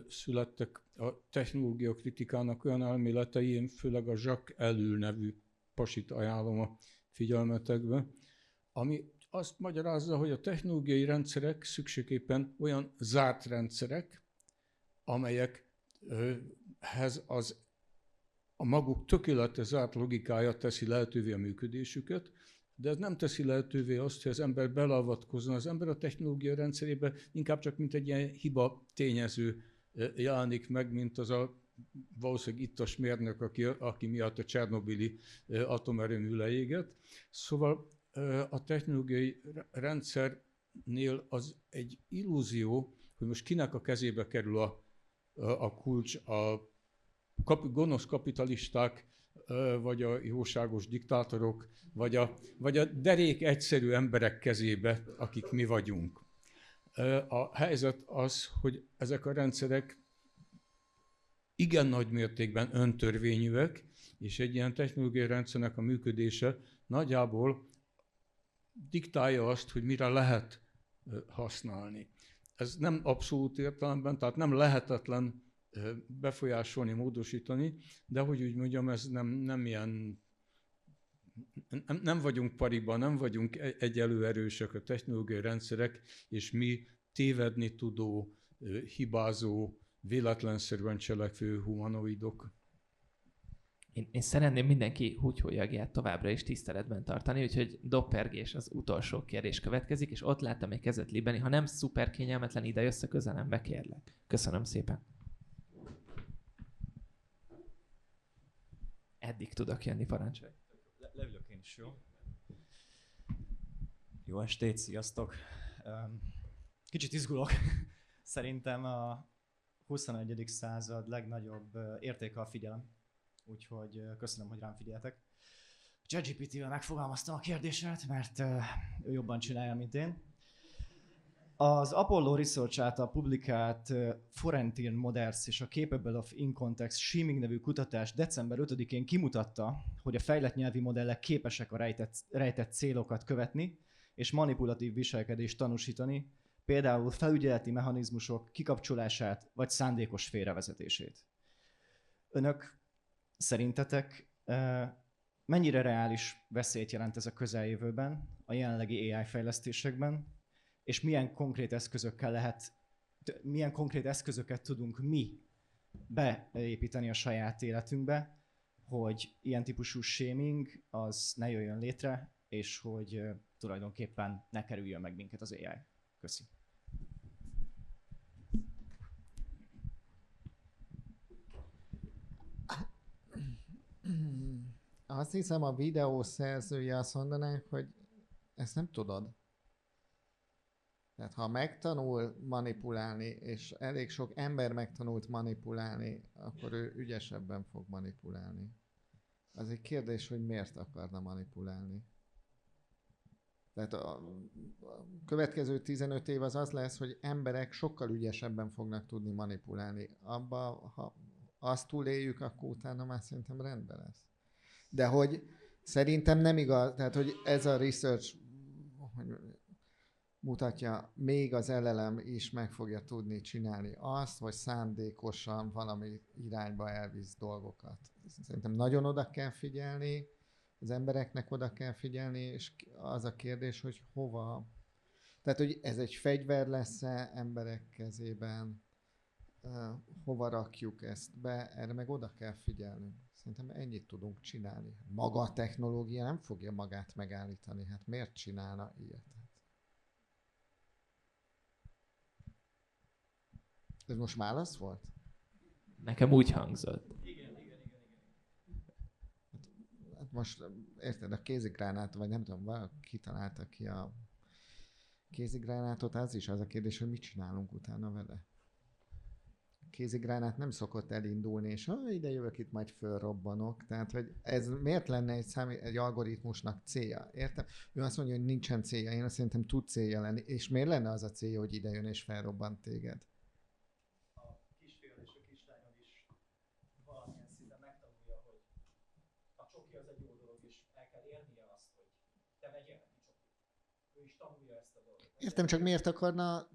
születtek a technológia kritikának olyan elméletei, én főleg a Jacques Ellul nevű pasit ajánlom a figyelmetekbe, ami azt magyarázza, hogy a technológiai rendszerek szükségképpen olyan zárt rendszerek, amelyekhez a maguk tökéletes zárt logikája teszi lehetővé a működésüket, de ez nem teszi lehetővé azt, hogy az ember beleavatkozzon. Az ember a technológia rendszerébe inkább csak mint egy ilyen hiba tényező jelenik meg, mint az a valószínűleg ittas mérnök, aki miatt a Csernobili atomerőmű leégett. Szóval a technológiai rendszernél az egy illúzió, hogy most kinek a kezébe kerül a kulcs, a gonosz kapitalisták, vagy a jóságos diktátorok, vagy a derék egyszerű emberek kezébe, akik mi vagyunk. A helyzet az, hogy ezek a rendszerek igen nagy mértékben öntörvényűek, és egy ilyen technológiai rendszernek a működése nagyjából diktálja azt, hogy mire lehet használni. Ez nem abszolút értelemben, tehát nem lehetetlen befolyásolni, módosítani, de hogy úgy mondjam, ez nem ilyen, nem vagyunk pariban, nem vagyunk egyelő erősek a technológiai rendszerek, és mi tévedni tudó, hibázó, véletlenszerűen cselekvő humanoidok. Én szeretném mindenki húgyhólyagját továbbra is tiszteletben tartani, úgyhogy doppergés az utolsó kérdés következik, és ott láttam egy kezet libeni. Ha nem szuper kényelmetlen, ide jössz a közelembe, kérlek. Köszönöm szépen. Eddig tudok jönni, parancsolj. Leülök én is, jó? Jó estét, sziasztok! Kicsit izgulok. Szerintem a 21. század legnagyobb értéke a figyelem. Úgyhogy köszönöm, hogy rám figyeltek. ChatGPT-vel megfogalmaztam a kérdésemet, mert ő jobban csinálja, mint én. Az Apollo Research által publikált Forentin Models és a Capable of In-Context Shaming nevű kutatás december 5-én kimutatta, hogy a fejlett nyelvi modellek képesek a rejtett célokat követni és manipulatív viselkedést tanúsítani, például felügyeleti mechanizmusok kikapcsolását vagy szándékos félrevezetését. Önök szerintetek mennyire reális veszélyt jelent ez a közeljövőben, a jelenlegi AI fejlesztésekben, és milyen konkrét eszközöket tudunk mi beépíteni a saját életünkbe, hogy ilyen típusú shaming az ne jöjjön létre, és hogy tulajdonképpen ne kerüljön meg minket az AI. Köszi. Azt hiszem, a videó szerzője azt mondaná, hogy ezt nem tudod. Tehát ha megtanul manipulálni, és elég sok ember megtanult manipulálni, akkor ő ügyesebben fog manipulálni. Az egy kérdés, hogy miért akarna manipulálni. Tehát a következő 15 év az lesz, hogy emberek sokkal ügyesebben fognak tudni manipulálni. Abba, ha azt túléljük, akkor utána már szerintem rendben lesz. De hogy szerintem nem igaz, tehát hogy ez a research hogy mutatja, még az LLM is meg fogja tudni csinálni azt, vagy szándékosan valami irányba elvisz dolgokat. Szerintem nagyon oda kell figyelni, az embereknek oda kell figyelni, és az a kérdés, hogy hova. Tehát, hogy ez egy fegyver lesz-e emberek kezében, hova rakjuk ezt be, erre meg oda kell figyelni. Szerintem ennyit tudunk csinálni. Maga a technológia nem fogja magát megállítani. Hát miért csinálna ilyet? Ez most válasz volt? Nekem úgy hangzott. Hát most érted, a kézigránát, vagy nem tudom, valaki kitalálta ki a kézigránátot, az is az a kérdés, hogy mit csinálunk utána vele. A kézigránát nem szokott elindulni, és ide jövök, itt majd fölrobbanok. Tehát, hogy ez miért lenne egy algoritmusnak célja? Értem? Ő azt mondja, hogy nincsen célja. Én azt szerintem tud célja lenni. És miért lenne az a célja, hogy ide jön és felrobbant téged? Értem, csak miért akarna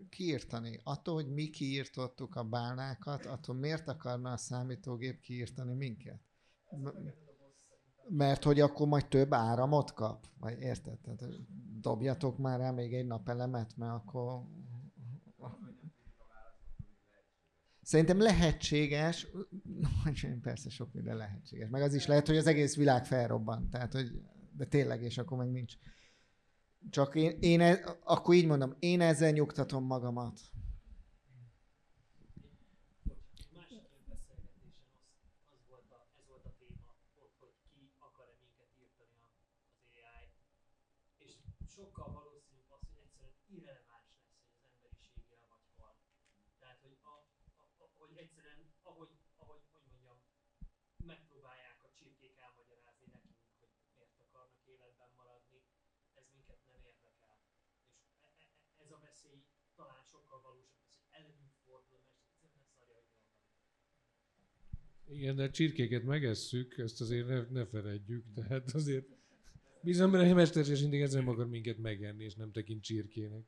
kiírtani? Attól, hogy mi kiírtottuk a bálnákat, attól miért akarna a számítógép kiírtani minket? Mert hogy akkor majd több áramot kap? Vagy érted? Tehát dobjatok már rá még egy napelemet, mert akkor... Szerintem lehetséges, persze sok minden lehetséges, meg az is lehet, hogy az egész világ felrobban, tehát, hogy, de tényleg, és akkor meg nincs. Csak akkor így mondom, én ezzel nyugtatom magamat. Másik beszélgetésen ez volt a téma, hogy ki akar-e minket írtani az AI, és sokkal valószínűbb az, hogy egyszerűen irreleváns lesz, hogy az emberiség él vagy hal. Tehát, hogy egyszerűen, ahogy mondjam, megpróbálják a csirkék elmagyarázni nekünk, hogy miért akarnak életben maradni, ez minket nem érdekel. És ez a veszély talán sokkal valósabb, hogy ellenünk fordul, mert egyszerűen szarja, hogy mi van. Igen, de a csirkéket megesszük, ezt azért ne feledjük, tehát azért bizony, mert a mesterséges intelligencia nem akar minket megenni, és nem tekint csirkének.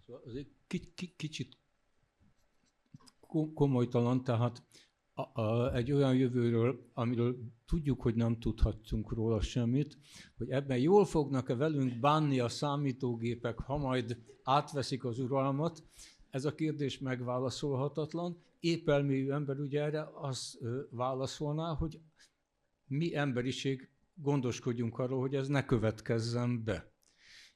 Szóval azért kicsit komolytalan, tehát egy olyan jövőről, amiről tudjuk, hogy nem tudhattunk róla semmit, hogy ebben jól fognak-e velünk bánni a számítógépek, ha majd átveszik az uralmat, ez a kérdés megválaszolhatatlan. Épp elmélyű ember ugye erre azt válaszolná, hogy mi emberiség gondoskodjunk arról, hogy ez ne következzen be.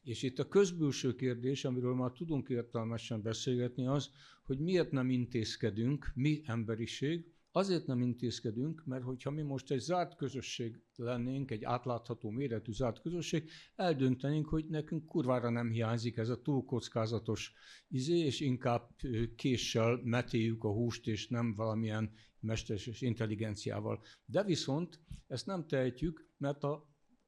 És itt a közbülső kérdés, amiről már tudunk értelmesen beszélgetni, az, hogy miért nem intézkedünk, mi emberiség. Azért nem intézkedünk, mert hogyha mi most egy zárt közösség lennénk, egy átlátható méretű zárt közösség, eldöntenénk, hogy nekünk kurvára nem hiányzik ez a túl kockázatos és inkább késsel metéljük a húst, és nem valamilyen mesterséges intelligenciával. De viszont ezt nem tehetjük, mert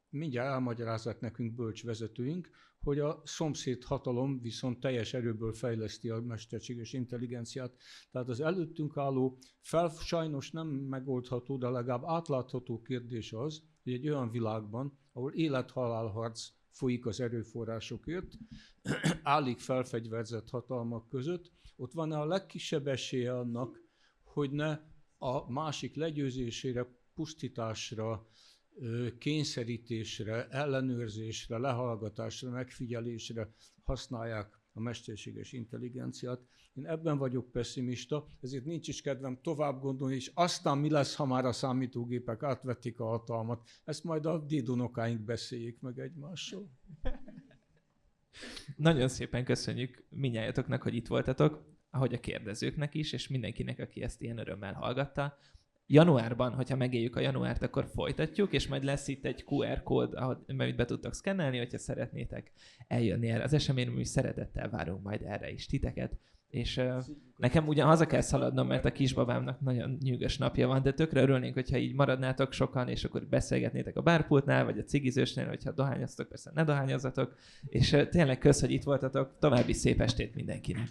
mindjárt elmagyarázzák nekünk bölcs vezetőink, hogy a szomszéd hatalom viszont teljes erőből fejleszti a mesterséges intelligenciát. Tehát az előttünk álló, sajnos nem megoldható, de legalább átlátható kérdés az, hogy egy olyan világban, ahol élet-halál harc folyik az erőforrásokért, állig felfegyverzett hatalmak között, ott van a legkisebb esélye annak, hogy ne a másik legyőzésére, pusztításra, kényszerítésre, ellenőrzésre, lehallgatásra, megfigyelésre használják a mesterséges intelligenciát. Én ebben vagyok pesszimista, ezért nincs is kedvem tovább gondolni, és aztán mi lesz, ha már a számítógépek átvették a hatalmat. Ezt majd a dédunokáink beszéljék meg egymással. Nagyon szépen köszönjük mindnyájatoknak, hogy itt voltatok, ahogy a kérdezőknek is, és mindenkinek, aki ezt ilyen örömmel hallgatta. Januárban, hogyha megéljük a januárt, akkor folytatjuk, és majd lesz itt egy QR kód, amit be tudtok szkennelni, hogyha szeretnétek eljönni erre az eseményre, mi szeretettel várunk majd erre is titeket. És nekem ugyan haza kell szaladnom, mert a kisbabámnak nagyon nyűgös napja van, de tökre örülnénk, hogyha így maradnátok sokan, és akkor beszélgetnétek a bárpultnál, vagy a cigizősnél, hogyha dohányoztok, persze ne dohányozzatok. És tényleg kösz, hogy itt voltatok. További szép estét mindenkinek.